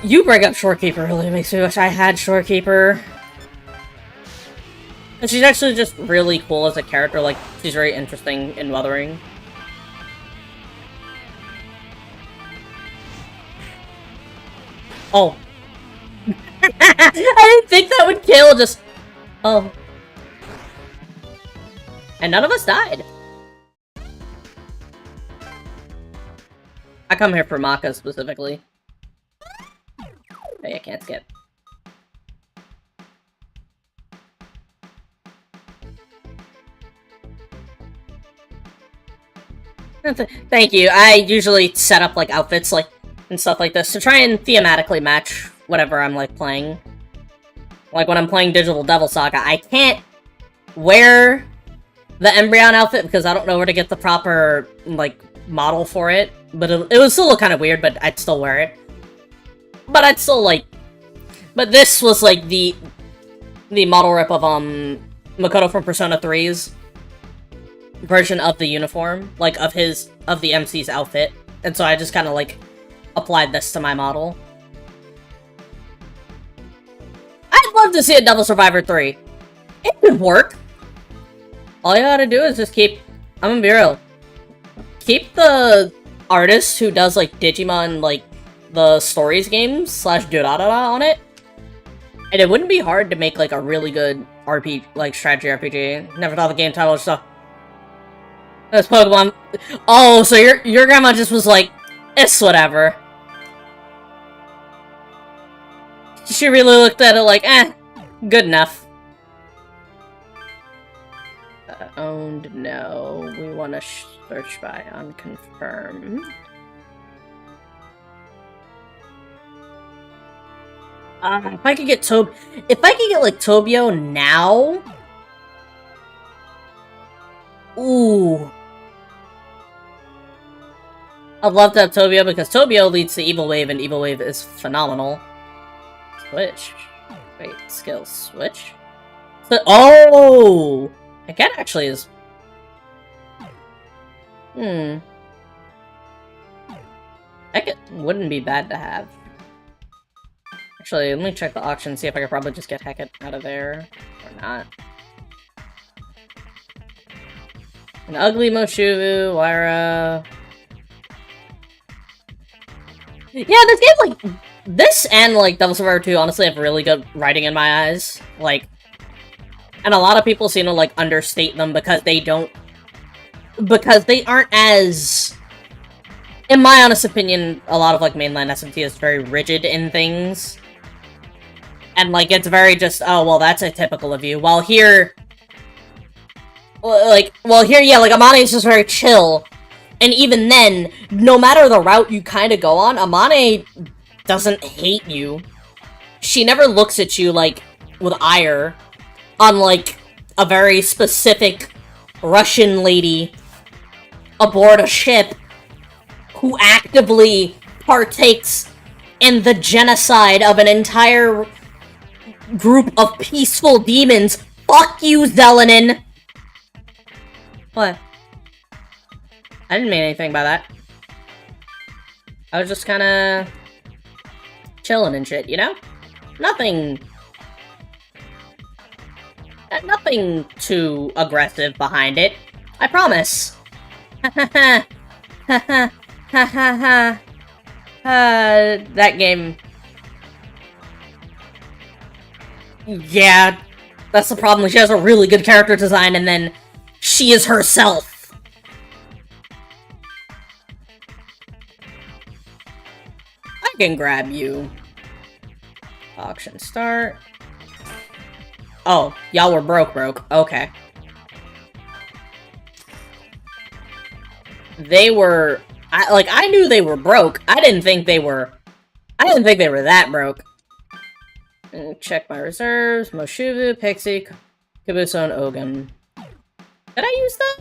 you bring up Shorekeeper really makes me wish I had Shorekeeper. And she's actually just really cool as a character, like, she's very interesting in Wuthering. Oh. I didn't think that would kill, just... Oh. And none of us died. I come here for Maka specifically. Hey, I can't skip. Thank you. I usually set up like outfits like and stuff like this to try and thematically match whatever I'm like playing. Like when I'm playing Digital Devil Saga, I can't wear the Embryon outfit because I don't know where to get the proper like model for it. But it would still look kind of weird, but I'd still wear it. But I'd still like. But this was like the model rip of Makoto from Persona 3's version of the uniform, like of the MC's outfit, and so I just kind of like applied this to my model. I'd love to see a Devil Survivor 3. It could work. All you gotta do is just keep. I'm gonna be real. Keep the artist who does like Digimon, like the stories games / Durarara on it, and it wouldn't be hard to make like a really good RPG, like strategy RPG. Never thought the game title was stuff. That's Pokemon. Oh, so your grandma just was like, it's whatever. She really looked at it like, good enough. Owned, no. We want to search by unconfirmed. If I could get like Tobio now. Ooh. I'd love to have Tobio because Tobio leads to Evil Wave and Evil Wave is phenomenal. Switch. Wait, skills. Switch? Oh! Again, actually is... Heck, it wouldn't be bad to have. Actually, let me check the auction, see if I could probably just get Hecate out of there. Or not. An ugly Moshuvu, Lyra... Yeah, this game, like... This and, like, Devil Survivor 2 honestly have really good writing in my eyes. Like... And a lot of people seem to, like, understate them because they don't... Because they aren't as... In my honest opinion, a lot of, like, mainline SMT is very rigid in things. And, like, it's very just, oh, well, that's atypical of you. While here... yeah, like, Amane is just very chill. And even then, no matter the route you kind of go on, Amane doesn't hate you. She never looks at you, like, with ire. Unlike a very specific Russian lady aboard a ship who actively partakes in the genocide of an entire group of peaceful demons. Fuck you, Zelenin! What? I didn't mean anything by that. I was just kinda... chilling and shit, you know? Nothing too aggressive behind it. I promise. That game... Yeah, that's the problem. She has a really good character design, and then she is herself. I can grab you. Auction start. Oh, y'all were broke. Okay. They were... I knew they were broke. I didn't think they were that broke. Check my reserves. Moshuvu, Pixie, Kabuso, and Ogun. Did I use that?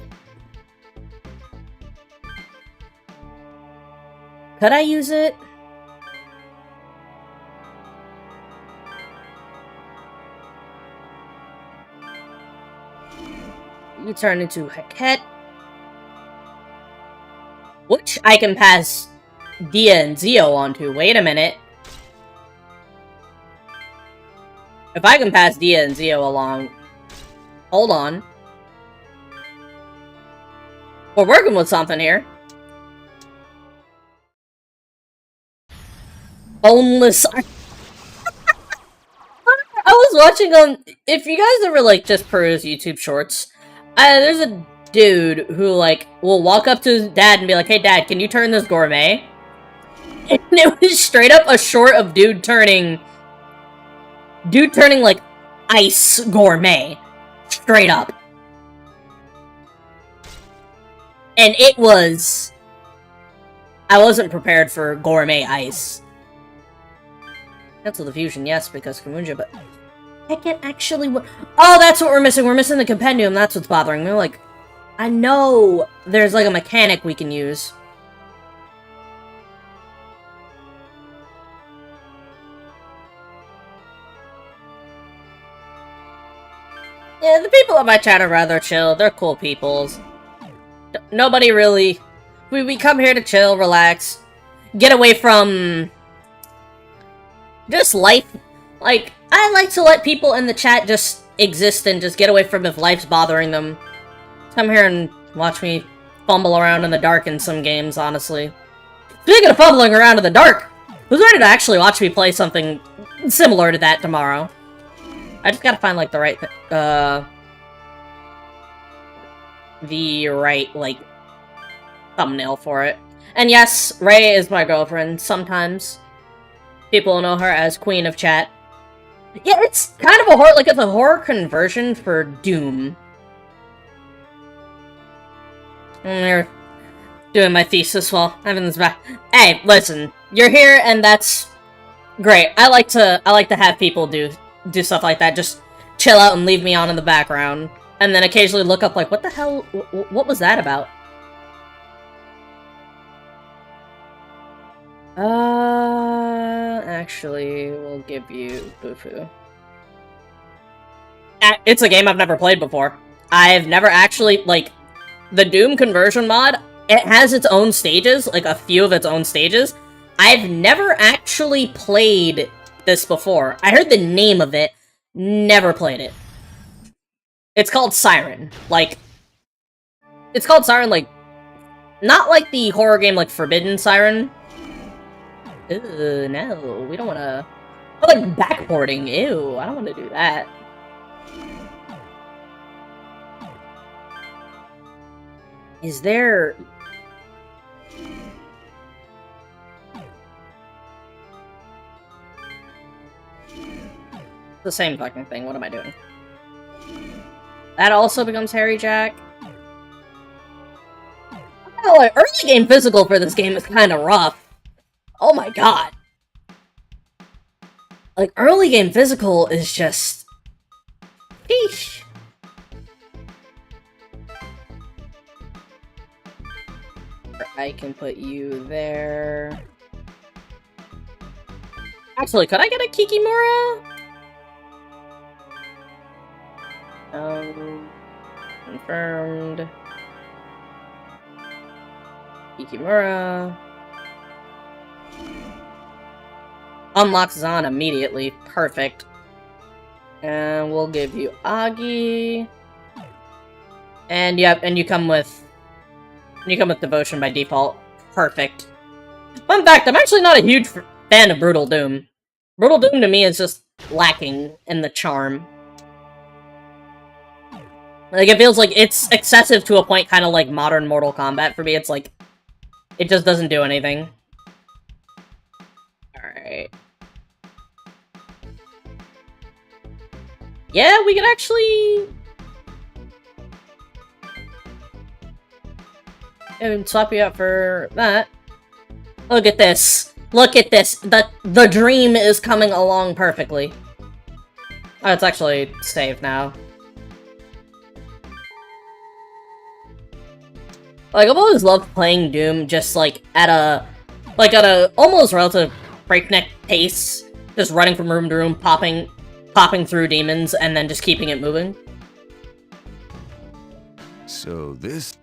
Could I use it? You turn into Hecate. Which I can pass Dia and Zio onto. Wait a minute. If I can pass Dia and Zio along... Hold on. We're working with something here. Boneless... I was watching on... If you guys ever, like, just peruse YouTube shorts... there's a dude who, like, will walk up to his dad and be like, hey, Dad, can you turn this gourmet? And it was straight up a short of dude turning, like, ice gourmet. Straight up. And it was... I wasn't prepared for gourmet ice. Cancel the fusion, yes, because Kamunja, but... I can actually... Oh, that's what we're missing. We're missing the compendium. That's what's bothering me. Like, I know there's, like, a mechanic we can use. Yeah, the people on my chat are rather chill. They're cool peoples. Nobody really... We come here to chill, relax, get away from... just life. Like, I like to let people in the chat just exist and just get away from if life's bothering them. Come here and watch me fumble around in the dark in some games, honestly. Speaking of fumbling around in the dark, who's ready to actually watch me play something similar to that tomorrow? I just gotta find, like, the right, like, thumbnail for it. And yes, Ray is my girlfriend, sometimes. People know her as Queen of Chat. Yeah, it's kind of a horror, like, it's a horror conversion for Doom. And they're doing my thesis while having this back. Hey, listen, you're here, and that's great. I like to have people do stuff like that. Just chill out and leave me on in the background, and then occasionally look up, like, what the hell? What was that about? Actually, we'll give you Bufu. It's a game I've never played before. I've never actually, like, the Doom conversion mod, it has its own stages, like a few of its own stages. I've never actually played this before. I heard the name of it, never played it. It's called Siren. Like, it's called Siren, like, not like the horror game, like, Forbidden Siren. Ew, no, we don't wanna... Oh, like, backporting, ew, I don't wanna do that. Is there... the same fucking thing, what am I doing? That also becomes Harry Jack. Oh, like, early game physical for this game is kind of rough. Oh my god. Like, early game physical is just... Sheesh. I can put you there. Actually, could I get a Kikimura? Confirmed. Kikimura. Unlock Zan immediately. Perfect. And we'll give you Agi. And yep, and you come with Devotion by default. Perfect. Fun fact, I'm actually not a huge fan of Brutal Doom. Brutal Doom to me is just lacking in the charm. Like, it feels like it's excessive to a point, kind of like modern Mortal Kombat for me. It's like, it just doesn't do anything. Alright. Yeah, we could actually... and swap you out for that. Look at this. Look at this. The dream is coming along perfectly. Oh, it's actually saved now. Like, I've always loved playing Doom just, like, at a almost relative breakneck pace. Just running from room to room, popping through demons, and then just keeping it moving.
So this...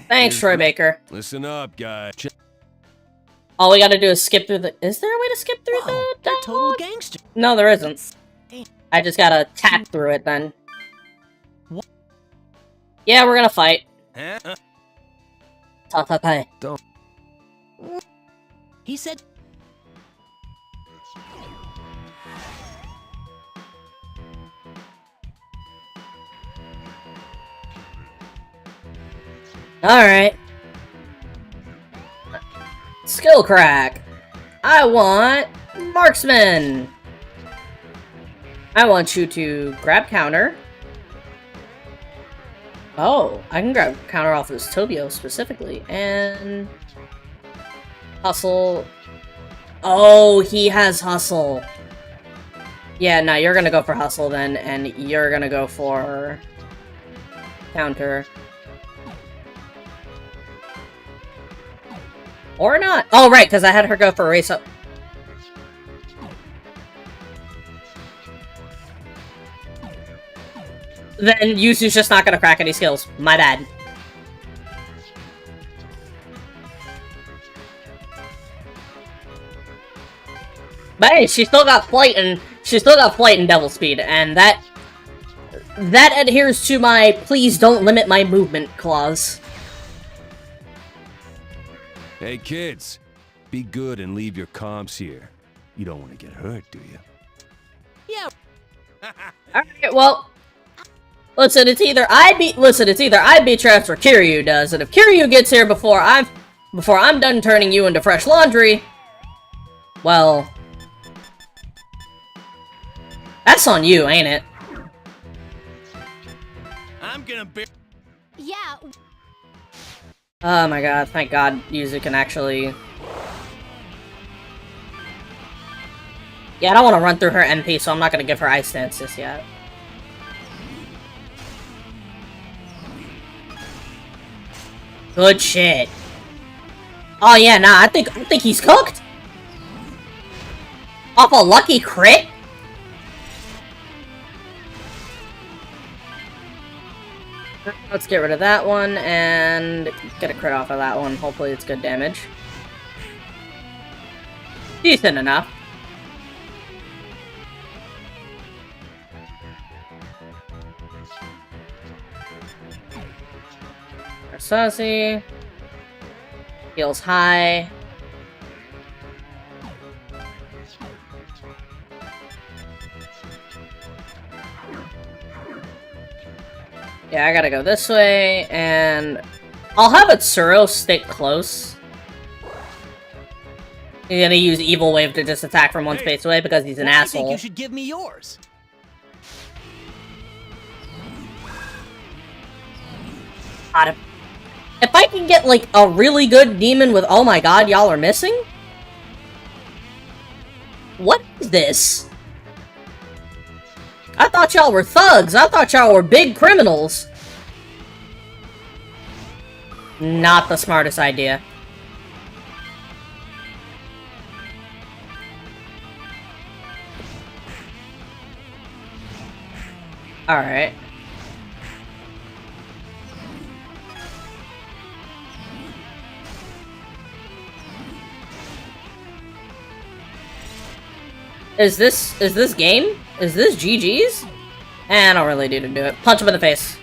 Thanks, Troy Baker.
Listen up, guys.
All we gotta do is skip through the... Is there a way to skip through the
They're total gangster.
No, there isn't. I just gotta tap through it, then.
What?
Yeah, we're gonna fight.
Don't.
He said...
Alright. Skill crack. I want marksman. I want you to grab counter. Oh, I can grab counter off this Tobio specifically, and... Hustle. Oh, he has Hustle. Yeah, no, you're gonna go for Hustle then, and you're gonna go for... Counter. Or not. Oh, right, because I had her go for Race Up. Then Yuzu's just not gonna crack any skills. My bad. But hey, she still got flight and devil speed, and that adheres to my please don't limit my movement clause.
Hey kids, be good and leave your comps here. You don't want to get hurt, do you?
Yeah.
Alright, well, listen, it's either I beat traps or Kiryu does, and if Kiryu gets here before I'm done turning you into fresh laundry, well, that's on you, ain't it?
I'm gonna be.
Yeah.
Oh my god, thank god Yuzu can actually... Yeah, I don't want to run through her MP, so I'm not gonna give her Ice Dance just yet. Good shit. Oh yeah, nah, I think he's cooked. Off a lucky crit? Let's get rid of that one, and get a crit off of that one. Hopefully it's good damage. Decent enough. Sassy. Heals high. Yeah, I gotta go this way, and I'll have Itsuro stick close. He's gonna use Evil Wave to just attack from one space away because he's an asshole.
I think you should give me yours.
God, if I can get, like, a really good demon with oh my god, y'all are missing? What is this? I thought y'all were thugs. I thought y'all were big criminals. Not the smartest idea. Alright. Is this game? Is this GG's? I don't really need to do it. Punch him in the face.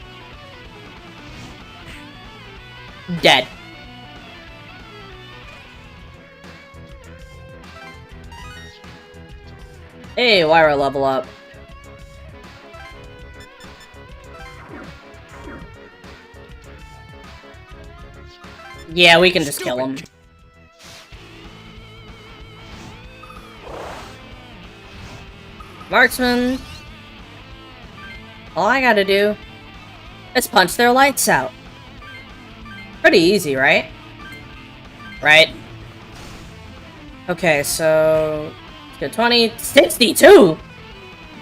Dead. Hey, Wyra level up. Yeah, we can just kill him. Marksman. All I gotta do is punch their lights out. Pretty easy, right? Right? Okay, so... Let's get 20... 62!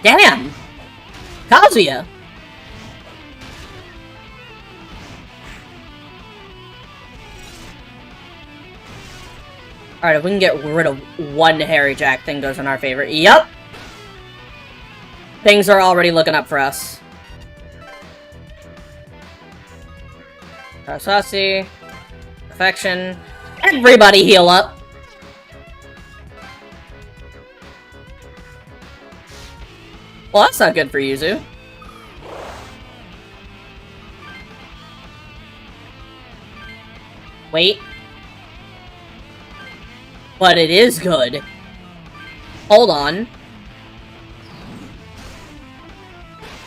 Damn! Kazuya! Alright, if we can get rid of one Harry Jack, thing goes in our favor. Yup! Things are already looking up for us. Karasasi. Perfection. Everybody heal up! Well, that's not good for Yuzu. Wait. But it is good. Hold on.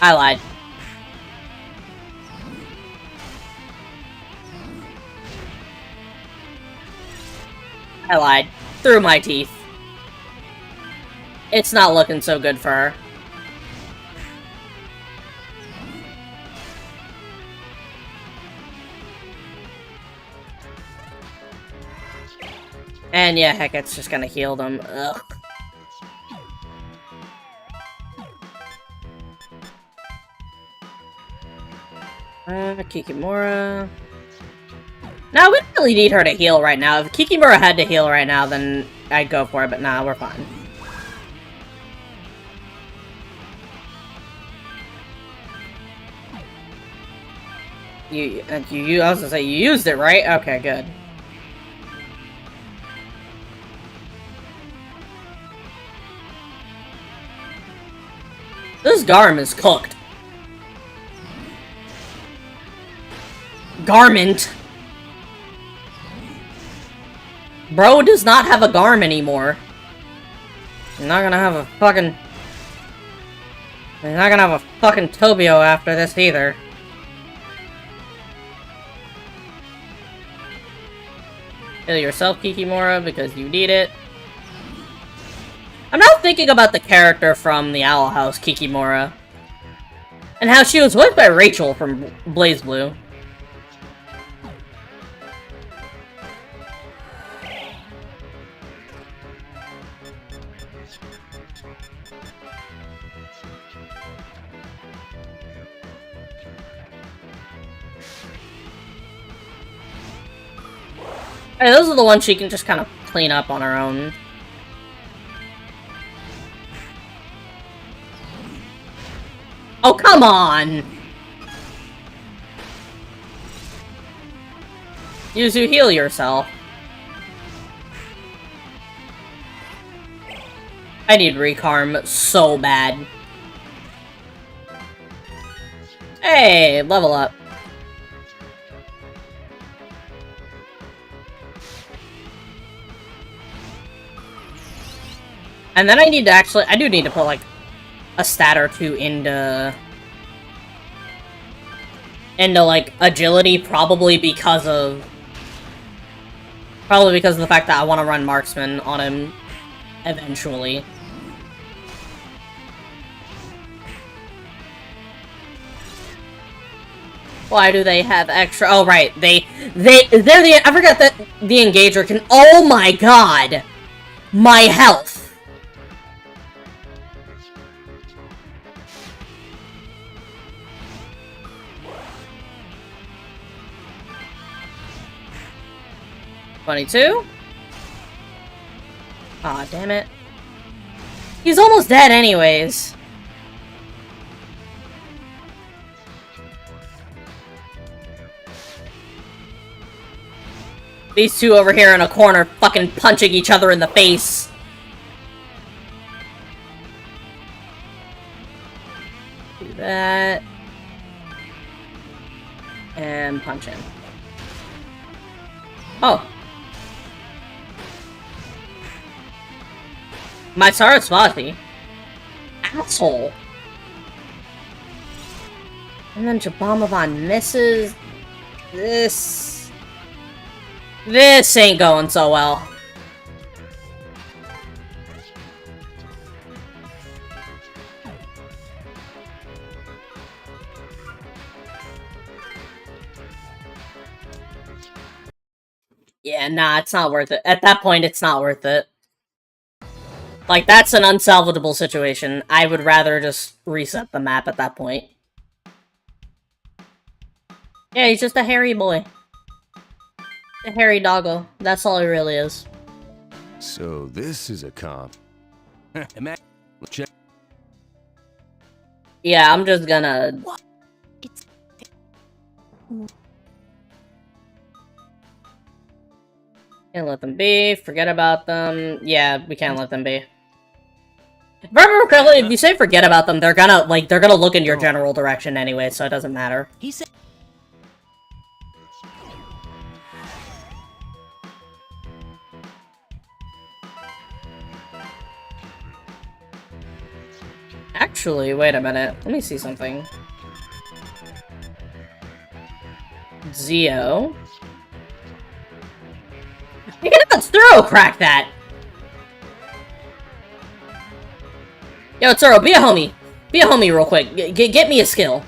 I lied. I lied. Through my teeth. It's not looking so good for her. And yeah, heck, it's just gonna heal them. Ugh. Kikimora. No, we don't really need her to heal right now. If Kikimora had to heal right now, then I'd go for it, but nah, we're fine. I was gonna say, you used it, right? Okay, good. This Garm is cooked. Garment. Bro does not have a Garm anymore. He's not gonna have a fucking... He's not gonna have a fucking Tobio after this either. Heal yourself, Kikimora, because you need it. I'm now thinking about the character from the Owl House, Kikimora. And how she was voiced by Rachel from Blaze Blue. Hey, those are the ones she can just kind of clean up on her own. Oh, come on! Yuzu, heal yourself. I need Recarm so bad. Hey, level up. And then I need to actually, I do need to put like a stat or two into like agility, probably because of the fact that I want to run marksman on him eventually. Why do they have extra? Oh right, they're the, I forgot that the engager can, oh my god! My health! $22? Aw, damn it. He's almost dead anyways. These two over here in a corner fucking punching each other in the face. Do that. And punch him. Oh. My Saraswati. Asshole. And then Jabamavan misses. This ain't going so well. Yeah, nah, it's not worth it. At that point, it's not worth it. Like, that's an unsalvageable situation. I would rather just reset the map at that point. Yeah, he's just a hairy boy. A hairy doggo. That's all he really is.
So this is a comp. Check.
Yeah, I'm just gonna...
What? It's...
Can't let them be. Forget about them. Yeah, we can't let them be. If I remember correctly, if you say forget about them, they're gonna look in your general direction anyway, so it doesn't matter.
He said...
Actually, wait a minute. Let me see something. Zio. You cannot throw crack that! Yo, Tsuro, be a homie. Be a homie real quick. Get me a skill.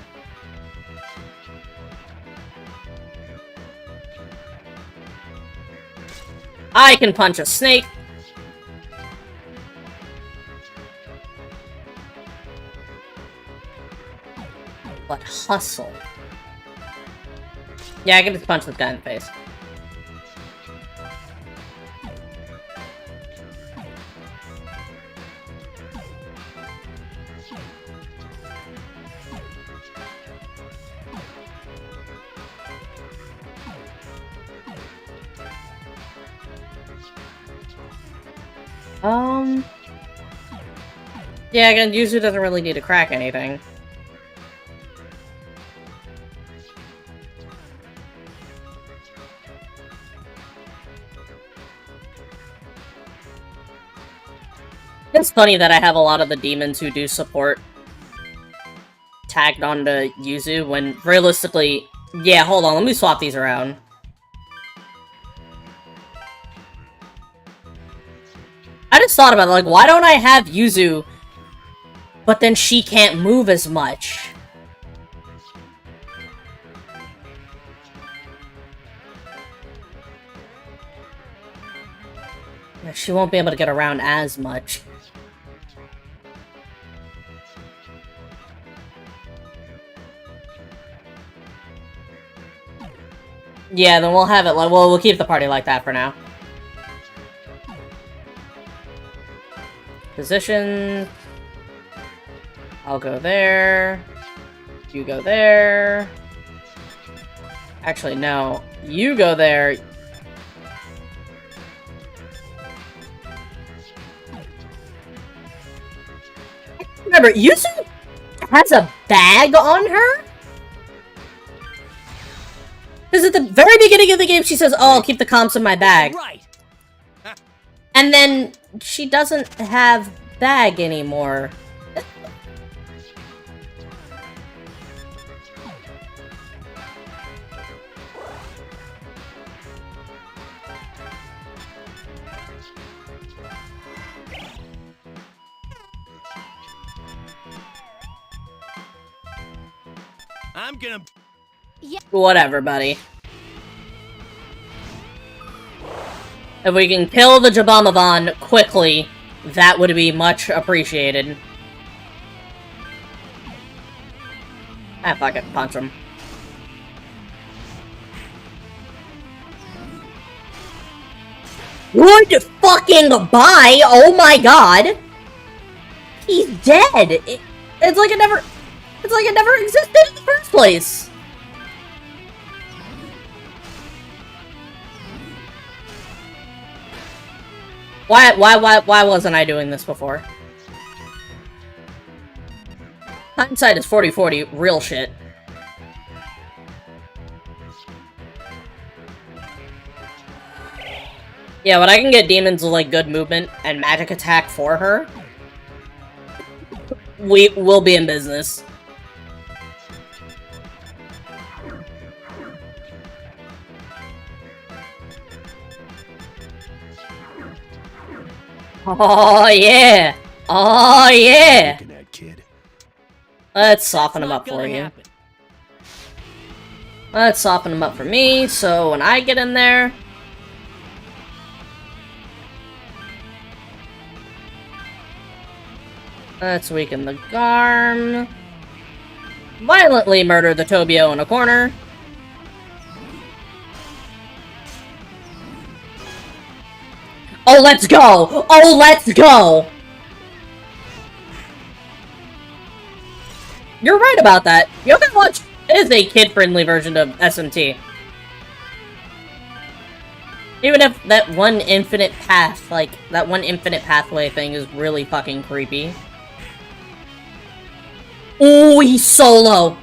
I can punch a snake. But hustle. Yeah, I can just punch this guy in the face. Yeah, again, Yuzu doesn't really need to crack anything. It's funny that I have a lot of the demons who do support tagged onto Yuzu, when realistically... Yeah, hold on, let me swap these around. I just thought about it, like, why don't I have Yuzu, but then she can't move as much? She won't be able to get around as much. Yeah, then we'll have it like, well, we'll keep the party like that for now. Position. I'll go there. You go there. Actually, no. You go there. Remember, Yuzu has a bag on her? Because at the very beginning of the game, she says, oh, I'll keep the comps in my bag.
Right.
And then she doesn't have bag anymore.
I'm gonna...
Whatever, buddy. If we can kill the Jabamavan quickly, that would be much appreciated. Ah, fuck it. Punch him. Good fucking bye! Oh my god! He's dead! It's like it never... It's like it never existed in the first place! Why wasn't I doing this before? Hindsight is 40/40, real shit. Yeah, but I can get demons with, like, good movement and magic attack for her. We will be in business. Oh yeah! Oh yeah! Let's soften him up for you. Let's soften him up for me, so when I get in there... Let's weaken the Garm. Violently murder the Tobio in a corner. Oh, let's go! Oh, let's go! You're right about that. Yoga Watch is a kid-friendly version of SMT. Even if that one infinite path, like, that one infinite pathway thing is really fucking creepy. Oh, he's solo!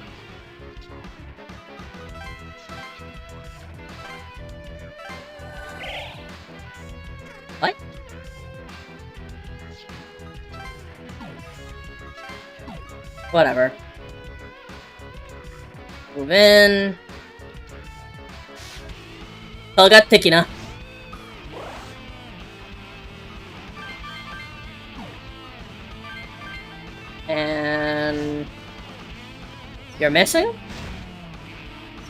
What? Whatever. Move in. Toga Tekina. And... You're missing?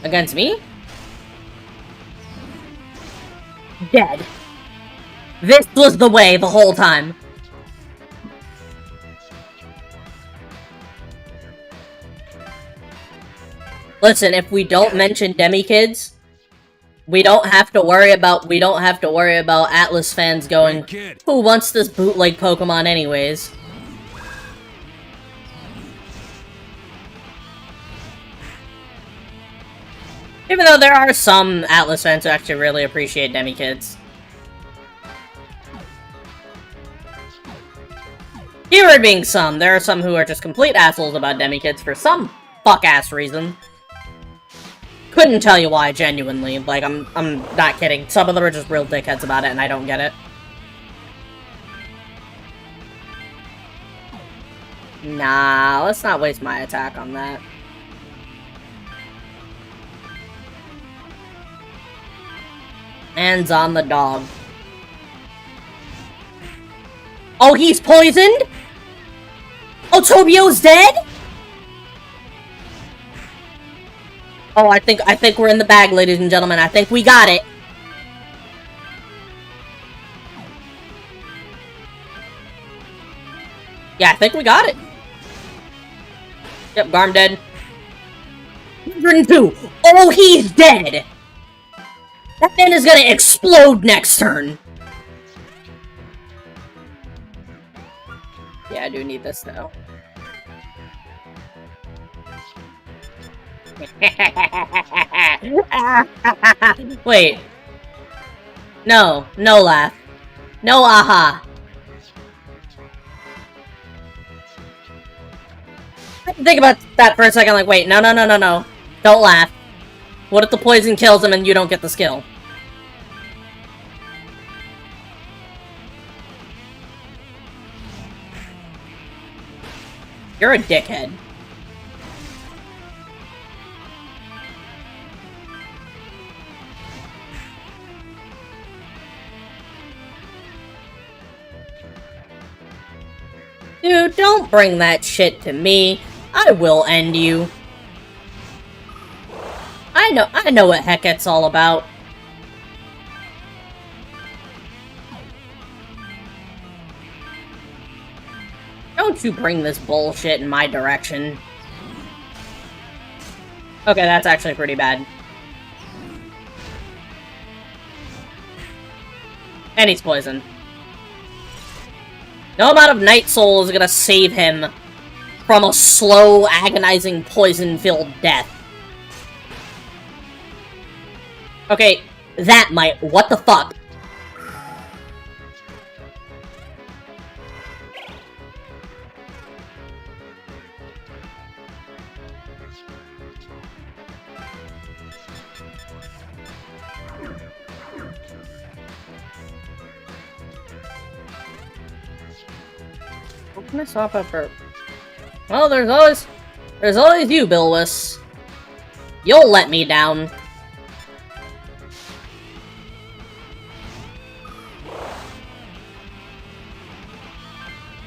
Against me? Dead. This was the way the whole time. Listen, if we don't mention Demi-Kids, we don't have to worry about Atlas fans going, who wants this bootleg Pokemon anyways? Even though there are some Atlas fans who actually really appreciate Demi-Kids. Keyword being some, there are some who are just complete assholes about Demi-Kids for some fuck-ass reason. Couldn't tell you why, genuinely. Like, I'm not kidding. Some of them are just real dickheads about it, and I don't get it. Nah, let's not waste my attack on that. Hands on the dog. Oh, he's poisoned? Oh, Tobio's dead? Oh, I think we're in the bag, ladies and gentlemen. I think we got it. Yeah, I think we got it. Yep, Garm dead. 102. Oh, he's dead. That man is gonna explode next turn. Yeah, I do need this, though. Wait. No. No laugh. No aha. I think about that for a second, like, wait, no. Don't laugh. What if the poison kills him and you don't get the skill? You're a dickhead. Dude, don't bring that shit to me. I will end you. I know what Hecat's all about. Don't you bring this bullshit in my direction. Okay, that's actually pretty bad. And he's poisoned. No amount of Night Soul is gonna save him from a slow, agonizing, poison-filled death. Okay, that might. What the fuck? What can I swap up for? Well, there's always you, Bilwis. You'll let me down.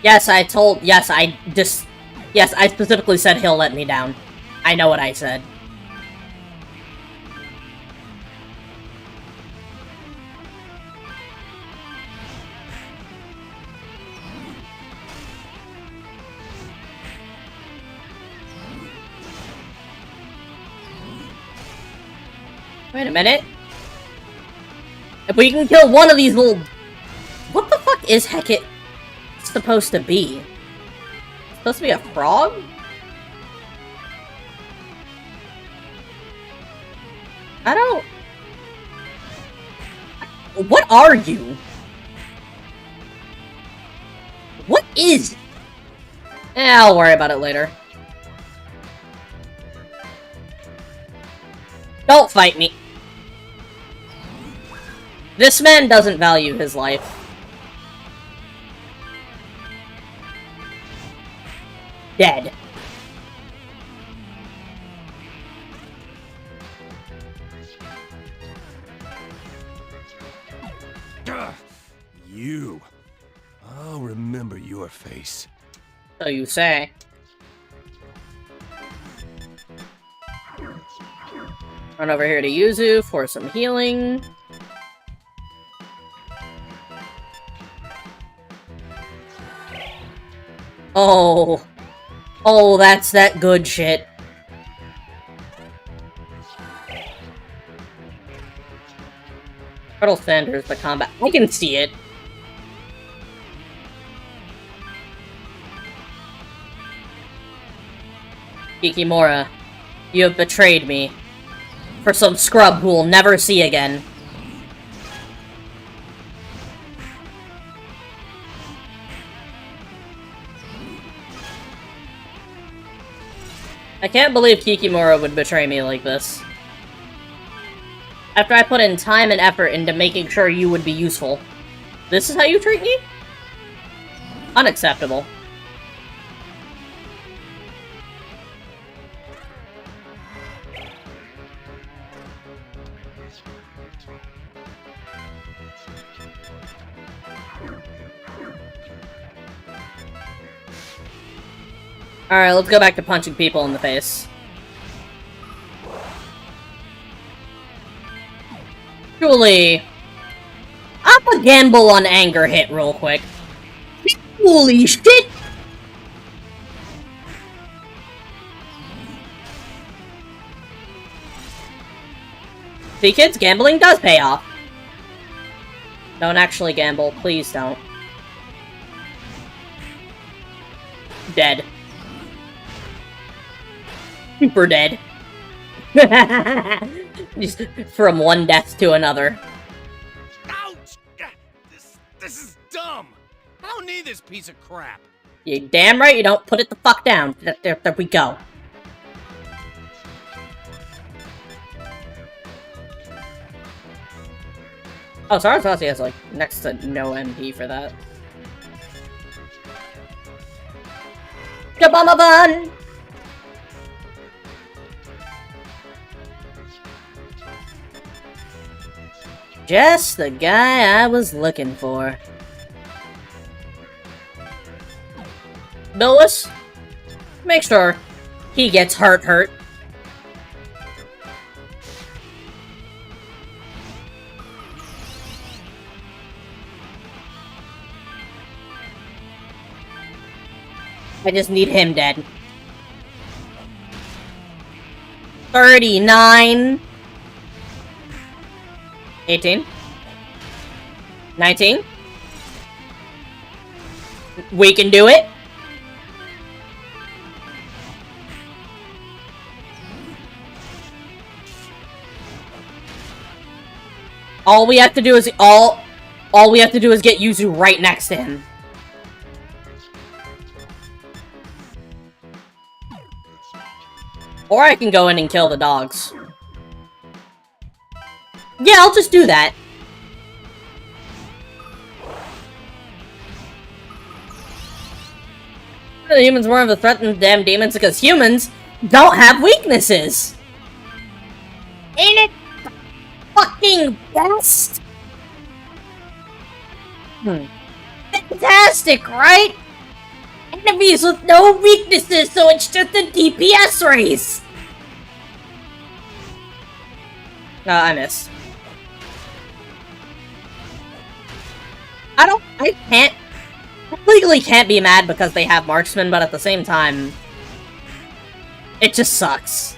Yes, I specifically said he'll let me down. I know what I said. Wait a minute. If we can kill one of these little... What the fuck is Hecat supposed to be? It's supposed to be a frog? I don't... What are you? What is... I'll worry about it later. Don't fight me. This man doesn't value his life. Dead.
You. I'll remember your face.
So you say. Run over here to Yuzu for some healing. Oh. Oh, that's that good shit. Turtle Sanders, the combat. I can see it. Kikimora, you have betrayed me. For some scrub who will never see again. I can't believe Kikimora would betray me like this. After I put in time and effort into making sure you would be useful. This is how you treat me? Unacceptable. Alright, let's go back to punching people in the face. Julie, I'm a gamble on anger hit real quick. Holy shit! See, kids, gambling does pay off. Don't actually gamble, please don't. Dead. Super dead. Just from one death to another.
Ouch! This is dumb! I don't need this piece of crap.
You damn right you don't. Put it the fuck down. There we go. Oh, Saraswati has, like, next to no MP for that. Kabama Bun! Just the guy I was looking for. Billis, make sure he gets hurt. I just need him dead. 39. 18. 19. We can do it. All we have to do is get Yuzu right next to him. Or I can go in and kill the dogs. Yeah, I'll just do that. The humans more of a threat than the damn demons because humans don't have weaknesses. Ain't it the fucking best? Fantastic, right? Enemies with no weaknesses, so it's just a DPS race. I miss. I legally can't be mad because they have marksmen, but at the same time, it just sucks.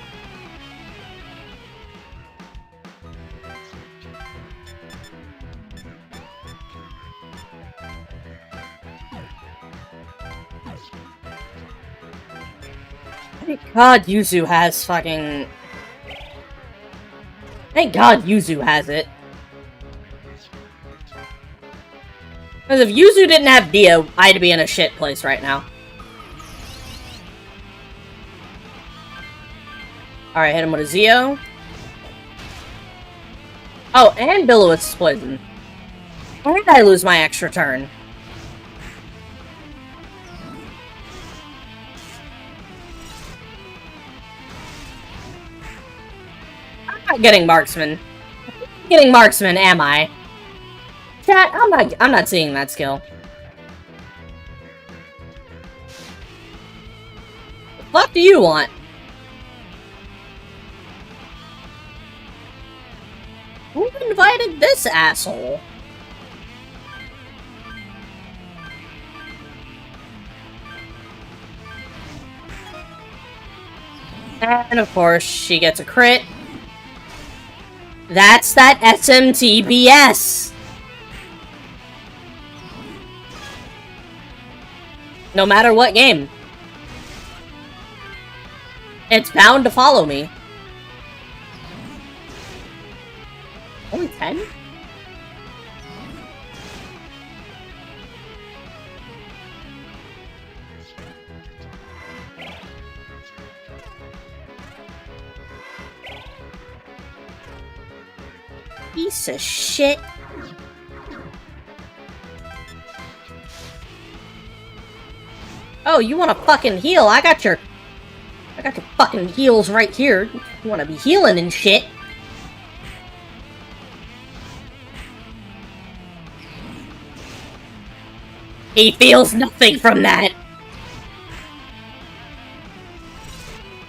Thank God Yuzu has fucking... Thank God Yuzu has it. Because if Yuzu didn't have Dio, I'd be in a shit place right now. Alright, hit him with a Zeo. Oh, and Billowitz poison. Why did I lose my extra turn? I'm not getting marksman. Getting marksman, am I? Chat, I'm not seeing that skill. What the fuck do you want? Who invited this asshole? And of course, she gets a crit. That's that SMTBS! No matter what game. It's bound to follow me. Only 10? Piece of shit. Oh, you wanna fucking heal? I got your fucking heals right here. You wanna be healing and shit. He feels nothing from that.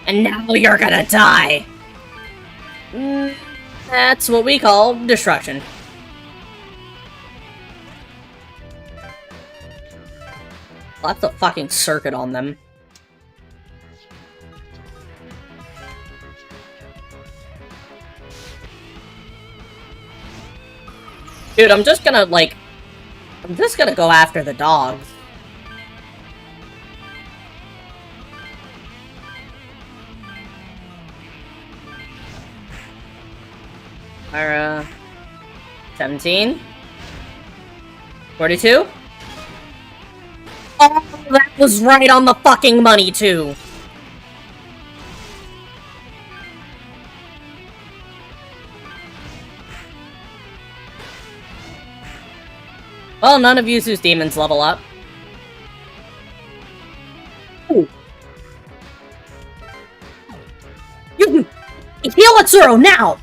And now you're gonna die. That's what we call destruction. Lots of fucking circuit on them. Dude, I'm just gonna go after the dogs. Our, 17? 42? Oh, that was right on the fucking money, too! Well, none of Yuzu's demons level up. Ooh. You can heal Atsuro now!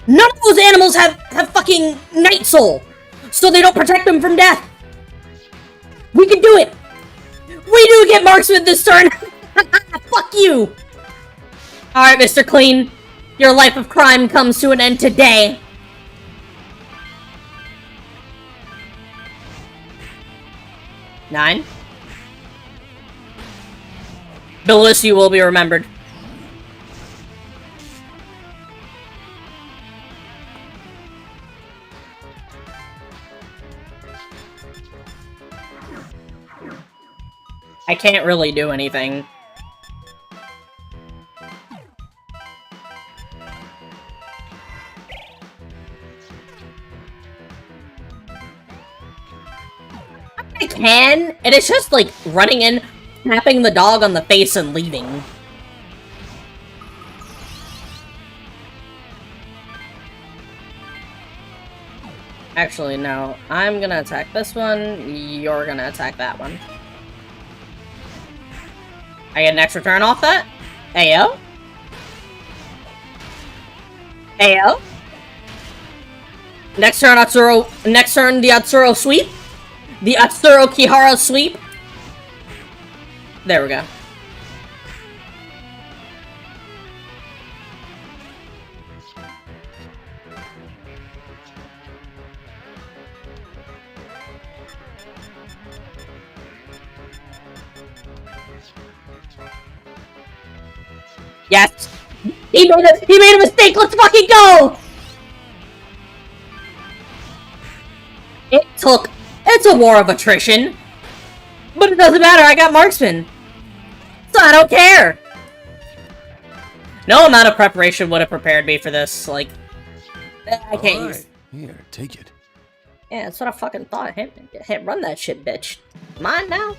None of those animals have fucking Night Soul, so they don't protect them from death. We can do it. We do get marksman this turn. Fuck you. All right, Mr. Clean, your life of crime comes to an end today. Nine. Billis, you will be remembered. I can't really do anything. I can, and it's just like running in, tapping the dog on the face and leaving. Actually, no. I'm gonna attack this one, you're gonna attack that one. I get an extra turn off that? Ayo? Ayo? Next turn, Atsuro. Next turn, the Atsuro sweep. The Atsuro Kihara sweep. There we go. Yes! He made a mistake! Let's fucking go! It's a war of attrition. But it doesn't matter, I got marksman. So I don't care! No amount of preparation would have prepared me for this, like... I can't use...
Here, take it.
Yeah, that's what I fucking thought. Hit, run that shit, bitch. Mine now?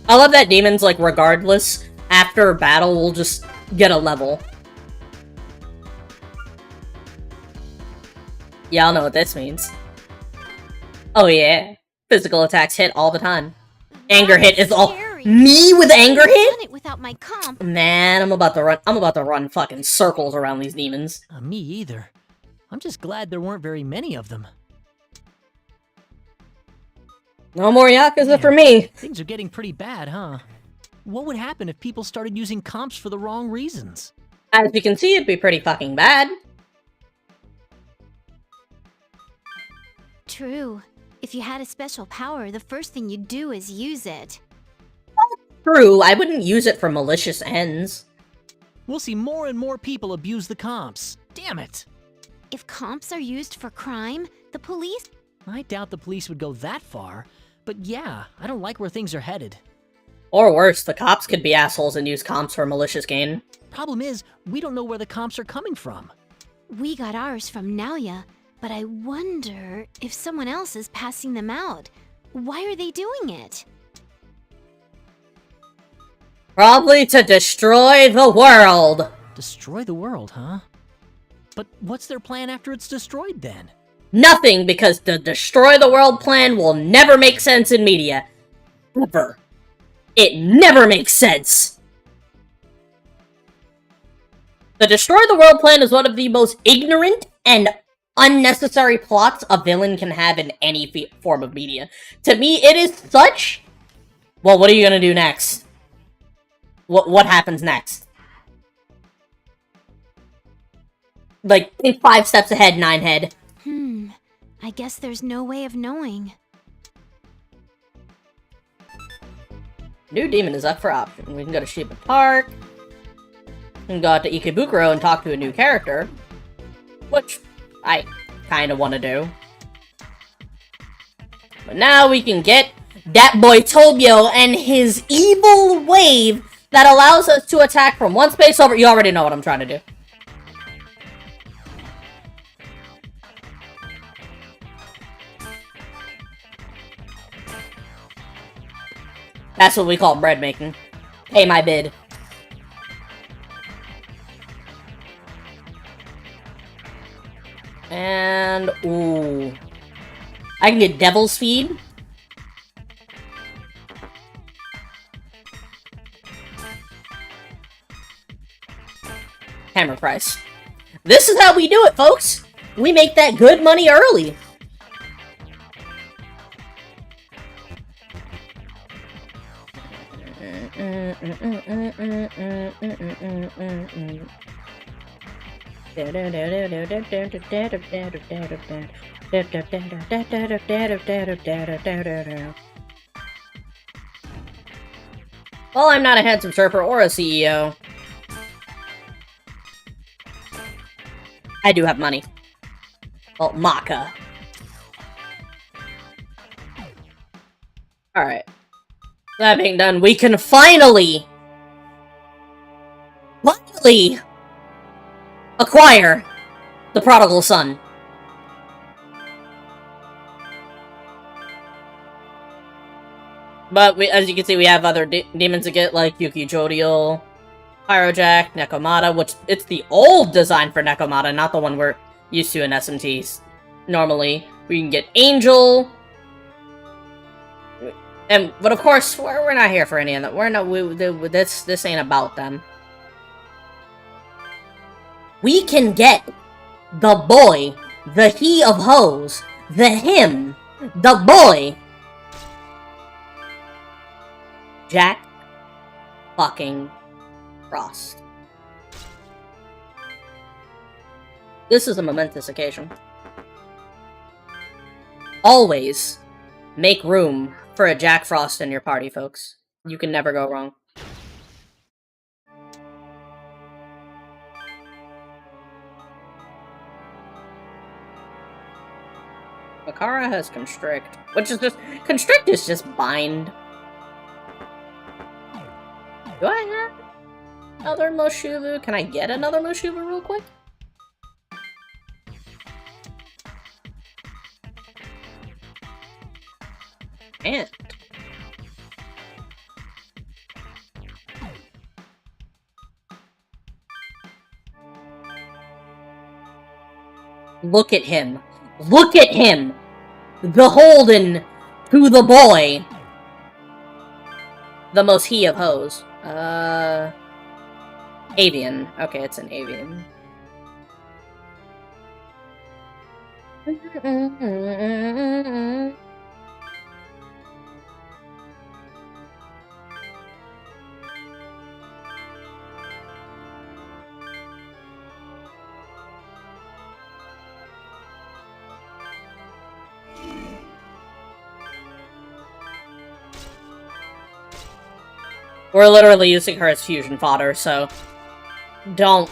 I love that demons, like, regardless, after a battle, will just get a level. Y'all know what this means. Oh yeah. Physical attacks hit all the time. Anger hit is all... Me with anger hit?
Without my comp.
Man, I'm about to run fucking circles around these demons.
Me either. I'm just glad there weren't very many of them.
No more Yakuza for me.
Things are getting pretty bad, huh? What would happen if people started using comps for the wrong reasons?
As you can see, it'd be pretty fucking bad.
True. If you had a special power, the first thing you'd do is use it.
True, I wouldn't use it for malicious ends.
We'll see more and more people abuse the comps. Damn it!
If comps are used for crime, the police...
I doubt the police would go that far, but yeah, I don't like where things are headed.
Or worse, the cops could be assholes and use comps for malicious gain.
Problem is, we don't know where the comps are coming from.
We got ours from Naoya, but I wonder if someone else is passing them out. Why are they doing it?
Probably to destroy the world!
Destroy the world, huh? But what's their plan after it's destroyed, then?
Nothing, because the destroy the world plan will never make sense in media. Ever. It never makes sense! The destroy the world plan is one of the most ignorant and unnecessary plots a villain can have in any form of media. To me, it is such... Well, what are you gonna do next? What happens next? Like, think 5 steps ahead, 9head.
I guess there's no way of knowing.
New demon is up for option. We can go to Shiba Park. We can go out to Ikebukuro and talk to a new character. Which I kind of want to do. But now we can get that boy Tobio and his evil wave that allows us to attack from one space over. You already know what I'm trying to do. That's what we call bread making. Pay my bid. And, ooh. I can get Devil's Feed. Hammer price. This is how we do it, folks! We make that good money early. Well, I'm not a handsome surfer or a CEO. I do have money. Well, Maka. Alright. That being done, we can finally acquire the prodigal son. But as you can see, we have other demons to get, like Yuki Jodiel, Pyrojack, Nekomata, which it's the old design for Nekomata, not the one we're used to in SMTs. Normally, we can get Angel, but of course, we're not here for any of that. We're not. This ain't about them. We can get the boy, the he of hoes, the him, the boy, Jack fucking Frost. This is a momentous occasion. Always make room for a Jack Frost in your party, folks. You can never go wrong. Makara has Constrict, which is just... Constrict is just bind. Do I have another Moshuvu? Can I get another Moshuvu real quick? And... look at him. Look at him! Beholden to the boy! The most he of hoes. Avian. Okay, it's an avian. We're literally using her as fusion fodder, so don't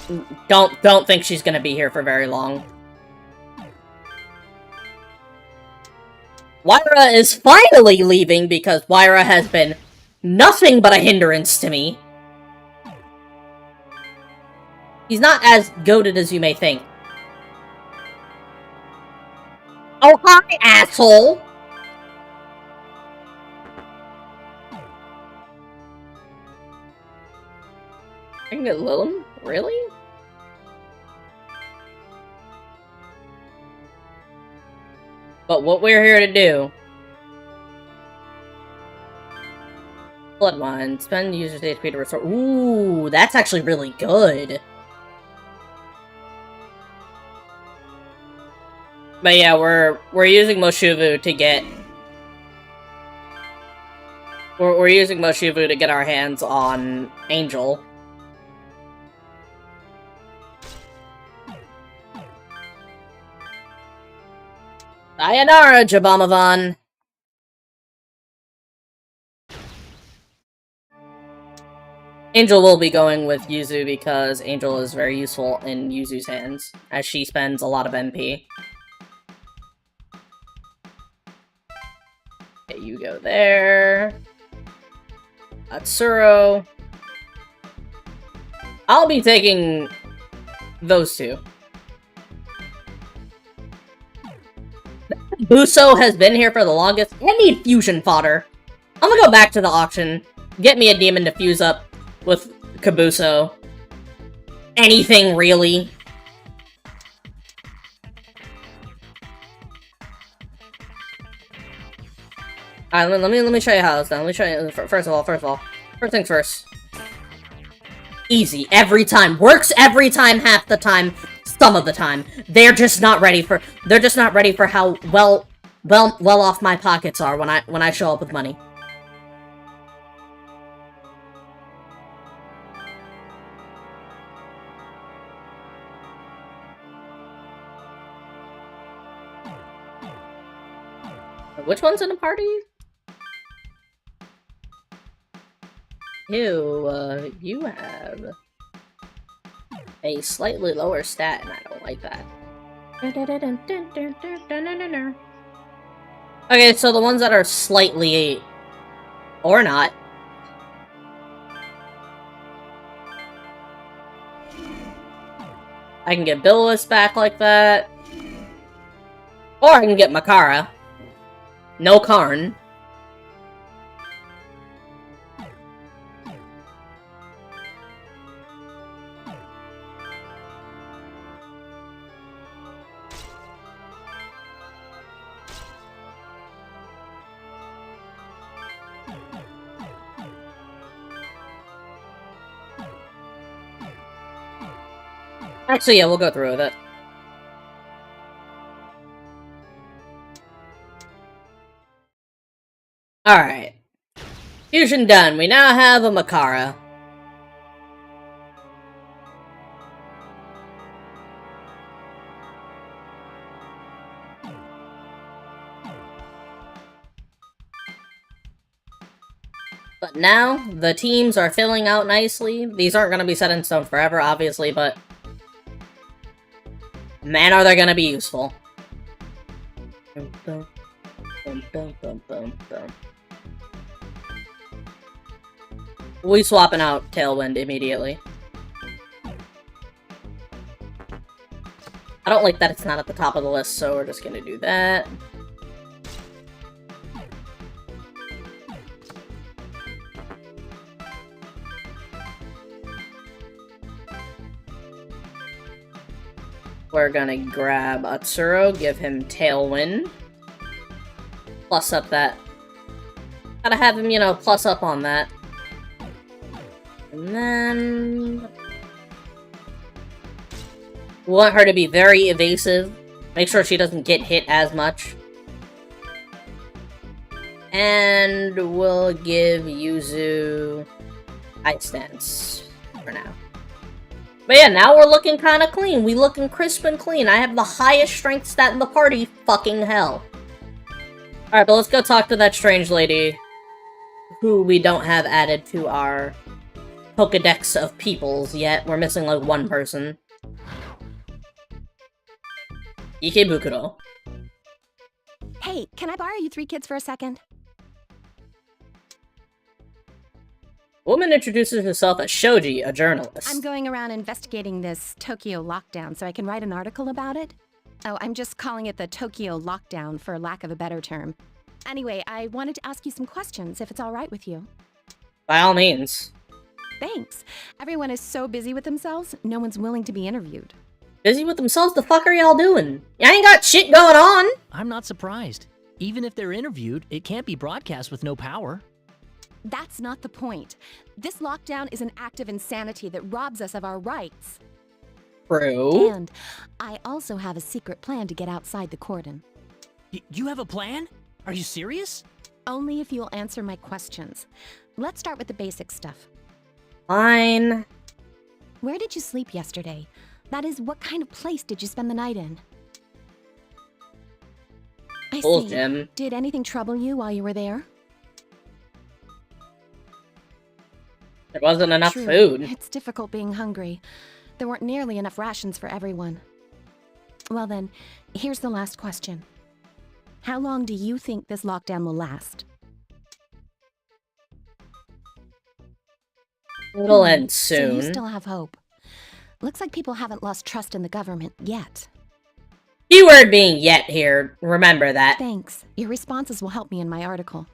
think she's gonna be here for very long. Wyra is finally leaving because Wyra has been nothing but a hindrance to me. He's not as goated as you may think. Oh, hi, asshole! I can get Lilum? Really? But what we're here to do... Blood Wine. Spend user's HP to restore... Ooh, that's actually really good. But yeah, we're using Moshuvu to get... We're using Moshuvu to get our hands on Angel. Sayonara, Jabamavan! Angel will be going with Yuzu because Angel is very useful in Yuzu's hands, as she spends a lot of MP. Okay, you go there. Atsuro. I'll be taking those two. Buso has been here for the longest. I need fusion fodder. I'm gonna go back to the auction. Get me a demon to fuse up with Kabuso. Anything, really. Alright, let me show you how it's done. Let me show you. First of all, first things first. Easy, every time. Works every time, half the time, some of the time. They're just not ready for how well off my pockets are when I show up with money. Which one's in the party? Ew, you have a slightly lower stat, and I don't like that. Okay, so the ones that are slightly... or not. I can get Billis back like that. Or I can get Makara. No Karn. Actually, yeah, we'll go through with it. Alright. Fusion done. We now have a Makara. But now, the teams are filling out nicely. These aren't going to be set in stone forever, obviously, but... man, are they going to be useful. We swapping out Tailwind immediately. I don't like that it's not at the top of the list, so we're just gonna do that. We're gonna grab Atsuro, give him Tailwind. Plus up that. Gotta have him, you know, plus up on that. And then... we want her to be very evasive. Make sure she doesn't get hit as much. And we'll give Yuzu Ice Dance for now. But yeah, now we're looking kind of clean. We looking crisp and clean. I have the highest strength stat in the party. Fucking hell. Alright, but let's go talk to that strange lady who we don't have added to our Pokedex of peoples yet. We're missing like one person. Ikebukuro.
Hey, can I borrow you 3 kids for a second?
Woman introduces herself as Shoji, a journalist.
I'm going around investigating this Tokyo lockdown so I can write an article about it. Oh, I'm just calling it the Tokyo lockdown for lack of a better term. Anyway, I wanted to ask you some questions, if it's all right with you.
By all means.
Thanks. Everyone is so busy with themselves, no one's willing to be interviewed.
Busy with themselves? The fuck are y'all doing? Y'all ain't got shit going on!
I'm not surprised. Even if they're interviewed, it can't be broadcast with no power.
That's not the point. This lockdown is an act of insanity that robs us of our rights.
True.
And I also have a secret plan to get outside the cordon.
You have a plan? Are you serious?
Only if you'll answer my questions. Let's start with the basic stuff.
Fine.
Where did you sleep yesterday? That is, what kind of place did you spend the night in? I see.
Jim.
Did anything trouble you while you were there?
There wasn't enough
True.
food.
It's difficult being hungry. There weren't nearly enough rations for everyone. Well then, here's the last question. How long do you think this lockdown will last?
It'll end
So
soon.
you still have hope. Looks like people haven't lost trust in the government yet.
Keyword being yet here. Remember that.
Thanks. Your responses will help me in my article.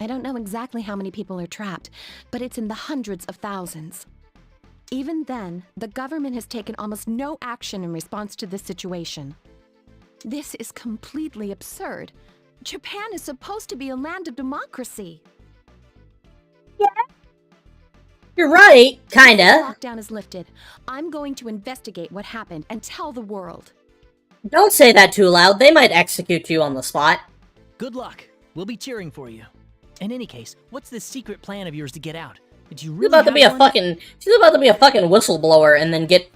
I don't know exactly how many people are trapped, but it's in the hundreds of thousands. Even then, the government has taken almost no action in response to this situation. This is completely absurd. Japan is supposed to be a land of democracy.
You're right, kinda.
Lockdown is lifted. I'm going to investigate what happened and tell the world.
Don't say that too loud. They might execute you on the spot.
Good luck. We'll be cheering for you. In any case, what's this secret plan of yours to get out? Did you
She's
really
about to
have
be a
one?
she's about to be a fucking whistleblower and then get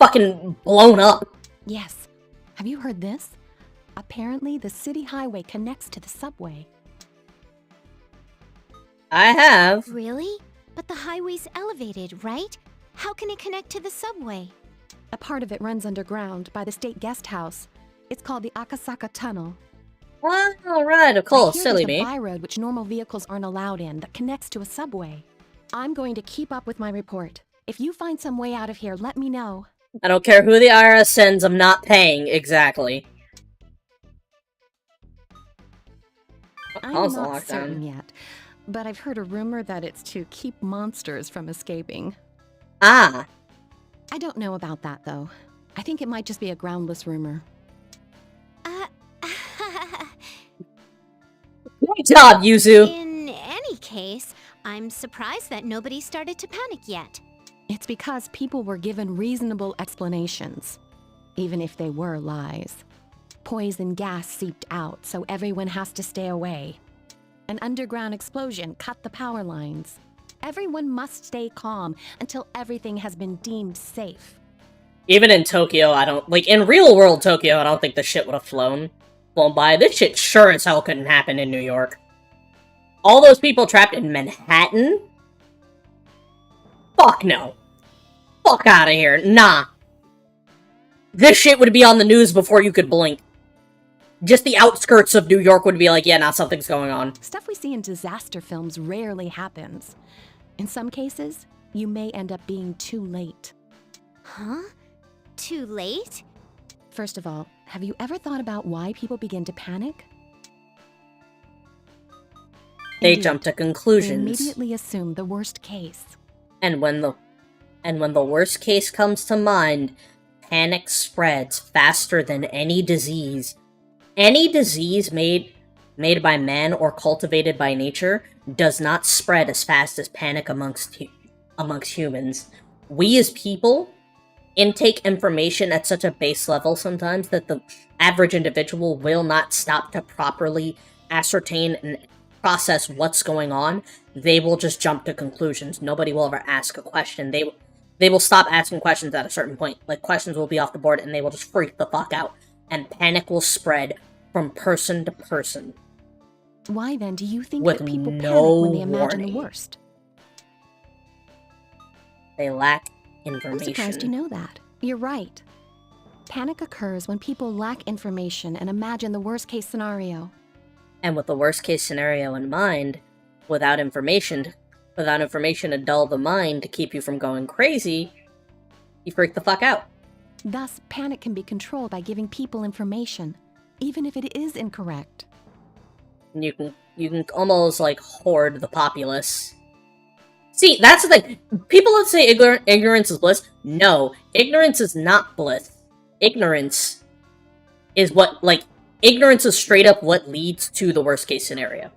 fucking blown up.
Yes. Have you heard this? Apparently, the city highway connects to the subway.
I have.
Really? But the highway's elevated, right? How can it connect to the subway?
A part of it runs underground by the state guest house. It's called the Akasaka Tunnel.
All right, of course,
I hear
silly
there's
me.
a byroad which normal vehicles aren't allowed in that connects to a subway. I'm going to keep up with my report. If you find some way out of here, let me know.
I don't care who the IRS sends, I'm not paying, exactly.
I'm
Console
not
lockdown.
certain yet, but I've heard a rumor that it's to keep monsters from escaping.
Ah.
I don't know about that, though. I think it might just be a groundless rumor.
Good job, Yuzu.
In any case, I'm surprised that nobody started to panic yet.
It's because people were given reasonable explanations, even if they were lies. Poison gas seeped out, so everyone has to stay away. An underground explosion cut the power lines. Everyone must stay calm until everything has been deemed safe.
Even in Tokyo, in real world Tokyo, I don't think the shit would have flown by. This shit sure as hell couldn't happen in New York. All those people trapped in Manhattan? Fuck no. Fuck out of here. Nah. This shit would be on the news before you could blink. Just the outskirts of New York would be like, yeah, now something's going on.
Stuff we see in disaster films rarely happens. In some cases, you may end up being too late.
Huh? Too late?
First of all, have you ever thought about why people begin to panic?
They
Indeed.
jump to
They
conclusions.
immediately assume the worst case.
And when the worst case comes to mind, panic spreads faster than any disease. Any disease made by man or cultivated by nature does not spread as fast as panic amongst humans. We as people intake information at such a base level sometimes that the average individual will not stop to properly ascertain and process what's going on. They will just jump to conclusions. Nobody will ever ask a question. They will stop asking questions at a certain point. Like, questions will be off the board and they will just freak the fuck out. And panic will spread from person to person.
Why then do you think
with
that people
no
panic when they imagine
warning.
the worst?
They lack
I'm
information.
surprised you know that. You're right. Panic occurs when people lack information and imagine the worst case scenario.
And with the worst case scenario in mind, without information to dull the mind to keep you from going crazy, you freak the fuck out.
Thus, panic can be controlled by giving people information, even if it is incorrect.
And you can almost like hoard the populace. See, that's the thing. People that say ignorance is bliss. No, ignorance is not bliss. Ignorance is ignorance is straight up what leads to the worst case scenario.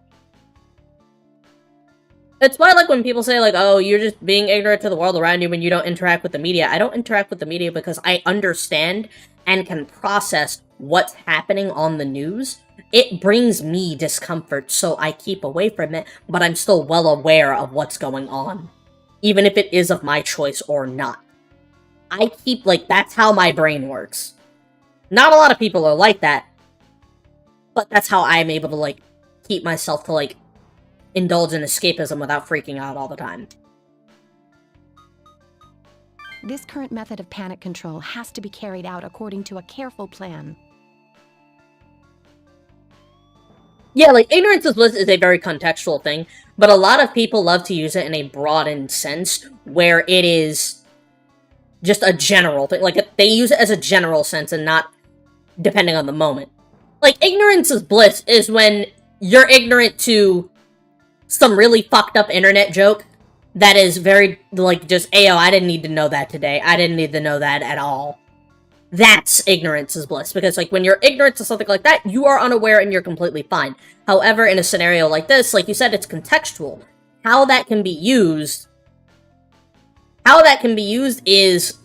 It's why, like, when people say, like, oh, you're just being ignorant to the world around you when you don't interact with the media. I don't interact with the media because I understand and can process what's happening on the news. It brings me discomfort, so I keep away from it, but I'm still well aware of what's going on. Even if it is of my choice or not. That's how my brain works. Not a lot of people are like that, but that's how I'm able to, like, keep myself to, like, indulge in escapism without freaking out all the time.
This current method of panic control has to be carried out according to a careful plan.
Yeah, like, ignorance is bliss is a very contextual thing, but a lot of people love to use it in a broadened sense, where it is just a general thing. Like, they use it as a general sense and not depending on the moment. Like, ignorance is bliss is when you're ignorant to some really fucked up internet joke that is very, like, just, ayo, I didn't need to know that today. I didn't need to know that at all. That's ignorance is bliss, because, like, when you're ignorant to something like that, you are unaware and you're completely fine. However, in a scenario like this, like you said, it's contextual. How that can be used is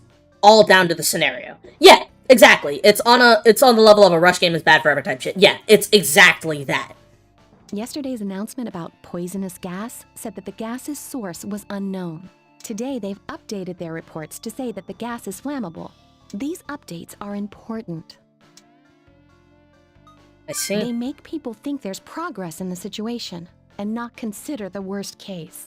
all down to the scenario. Yeah, exactly. It's on the level of a rush game is bad forever type shit. Yeah, it's exactly that.
Yesterday's announcement about poisonous gas said that the gas's source was unknown. Today, they've updated their reports to say that the gas is flammable. These updates are important.
I see.
They make people think there's progress in the situation and not consider the worst case.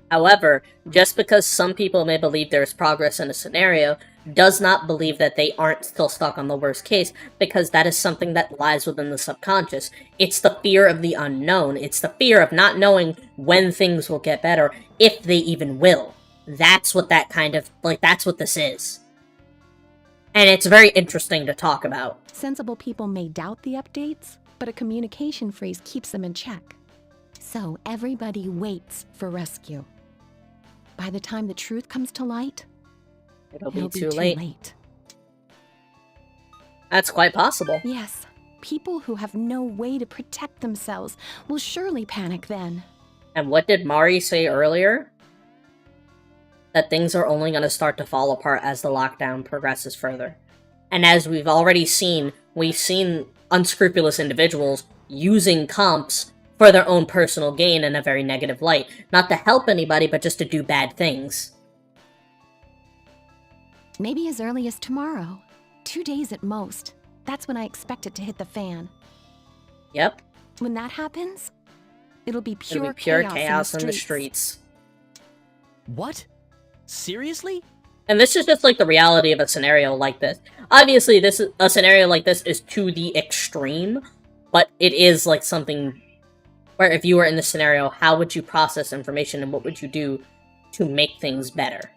However, just because some people may believe there's progress in a scenario, does not believe that they aren't still stuck on the worst case, because that is something that lies within the subconscious. It's the fear of the unknown. It's the fear of not knowing when things will get better, if they even will. That's what that's what this is. And it's very interesting to talk about.
Sensible people may doubt the updates, but a communication freeze keeps them in check. So everybody waits for rescue. By the time the truth comes to light,
it'll be too late. That's quite possible.
Yes. People who have no way to protect themselves will surely panic then.
And what did Mari say earlier? That things are only going to start to fall apart as the lockdown progresses further. And as we've already seen, we've seen unscrupulous individuals using comps for their own personal gain in a very negative light. Not to help anybody, but just to do bad things.
Maybe as early as tomorrow. 2 days at most. That's when I expect it to hit the fan.
Yep.
When that happens, it'll be pure
chaos in the streets.
What? Seriously?
And this is just like the reality of a scenario like this. Obviously, a scenario like this is to the extreme, but it is like something where if you were in this scenario, how would you process information and what would you do to make things better?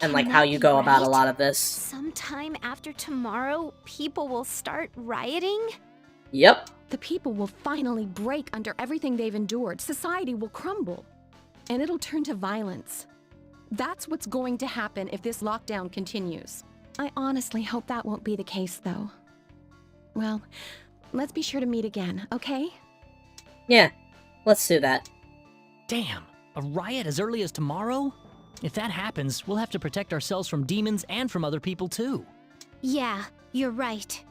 And like how you go about a lot of this.
Sometime after tomorrow, people will start rioting?
Yep.
The people will finally break under everything they've endured. Society will crumble. And it'll turn to violence. That's what's going to happen if this lockdown continues. I honestly hope that won't be the case, though. Well, let's be sure to meet again, okay?
Yeah, let's do that.
Damn, a riot as early as tomorrow? If that happens, we'll have to protect ourselves from demons and from other people too.
Yeah, you're right.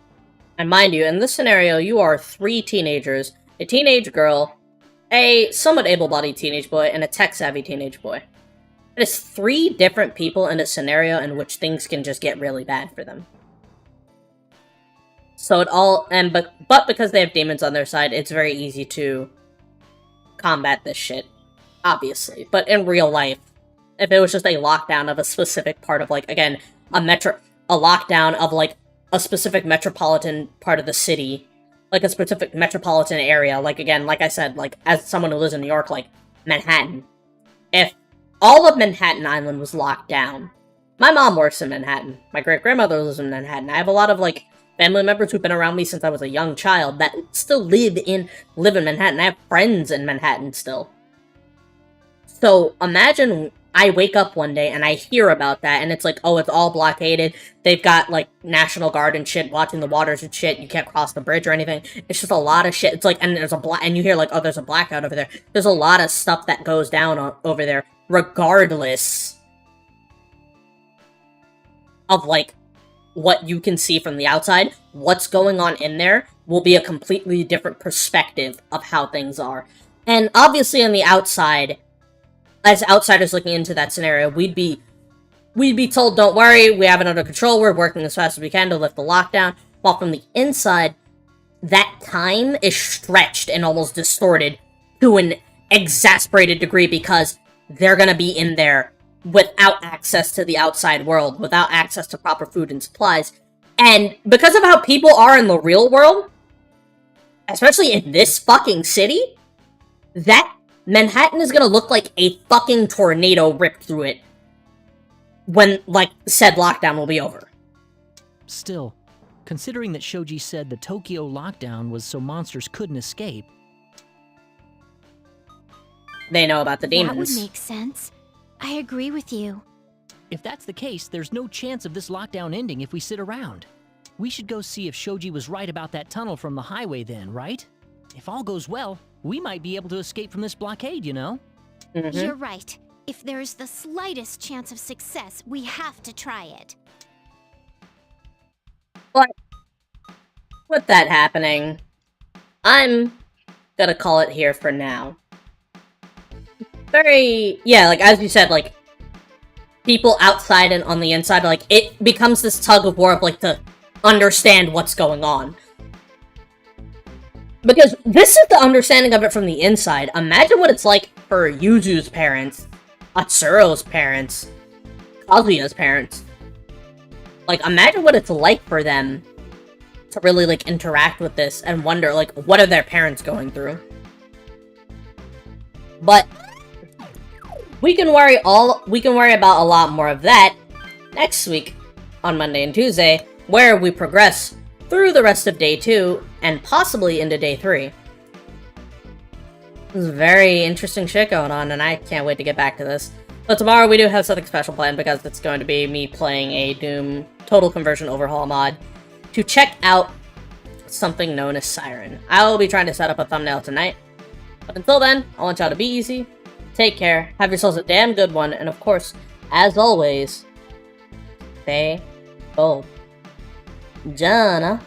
And mind you, in this scenario, you are 3 teenagers, a teenage girl, a somewhat able-bodied teenage boy, and a tech-savvy teenage boy. It is 3 different people in a scenario in which things can just get really bad for them. So it all, but because they have demons on their side, it's very easy to combat this shit, obviously. But in real life, if it was just a lockdown of a specific part of, like, again, a lockdown of, like, a specific metropolitan part of the city, like a specific metropolitan area, like, again, like I said, like, as someone who lives in New York, like, Manhattan. If all of Manhattan Island was locked down, my mom works in Manhattan, my great-grandmother lives in Manhattan, I have a lot of, like, family members who've been around me since I was a young child that still live in Manhattan. I have friends in Manhattan still. So, imagine I wake up one day and I hear about that, and it's like, oh, it's all blockaded. They've got, like, National Guard and shit watching the waters and shit. You can't cross the bridge or anything. It's just a lot of shit. It's like, and there's and you hear, like, oh, there's a blackout over there. There's a lot of stuff that goes down over there, regardless of, like, what you can see from the outside. What's going on in there will be a completely different perspective of how things are. And obviously on the outside, as outsiders looking into that scenario, we'd be told, don't worry, we have it under control, we're working as fast as we can to lift the lockdown, while from the inside, that time is stretched and almost distorted to an exasperated degree because they're gonna be in there without access to the outside world, without access to proper food and supplies, and because of how people are in the real world, especially in this fucking city, that Manhattan is gonna look like a fucking tornado ripped through it when, like, said lockdown will be over.
Still, considering that Shoji said the Tokyo lockdown was so monsters couldn't escape.
They know about the demons.
That would make sense. I agree with you.
If that's the case, there's no chance of this lockdown ending if we sit around. We should go see if Shoji was right about that tunnel from the highway then, right? If all goes well, we might be able to escape from this blockade, you know?
Mm-hmm.
You're right. If there's the slightest chance of success, we have to try it.
But with that happening, I'm gonna call it here for now. Yeah, like, as you said, like, people outside and on the inside, like, it becomes this tug of war of, like, to understand what's going on. Because this is the understanding of it from the inside. Imagine what it's like for Yuzu's parents, Atsuro's parents, Kazuya's parents. Like, imagine what it's like for them to really, like, interact with this and wonder, like, what are their parents going through? But we can worry about a lot more of that next week on Monday and Tuesday, where we progress through the rest of Day 2 and possibly into Day 3. There's very interesting shit going on, and I can't wait to get back to this. But tomorrow we do have something special planned because it's going to be me playing a Doom Total Conversion Overhaul mod to check out something known as Siren. I will be trying to set up a thumbnail tonight. But until then, I want y'all to be easy, take care, have yourselves a damn good one, and of course, as always, stay bold. Jana.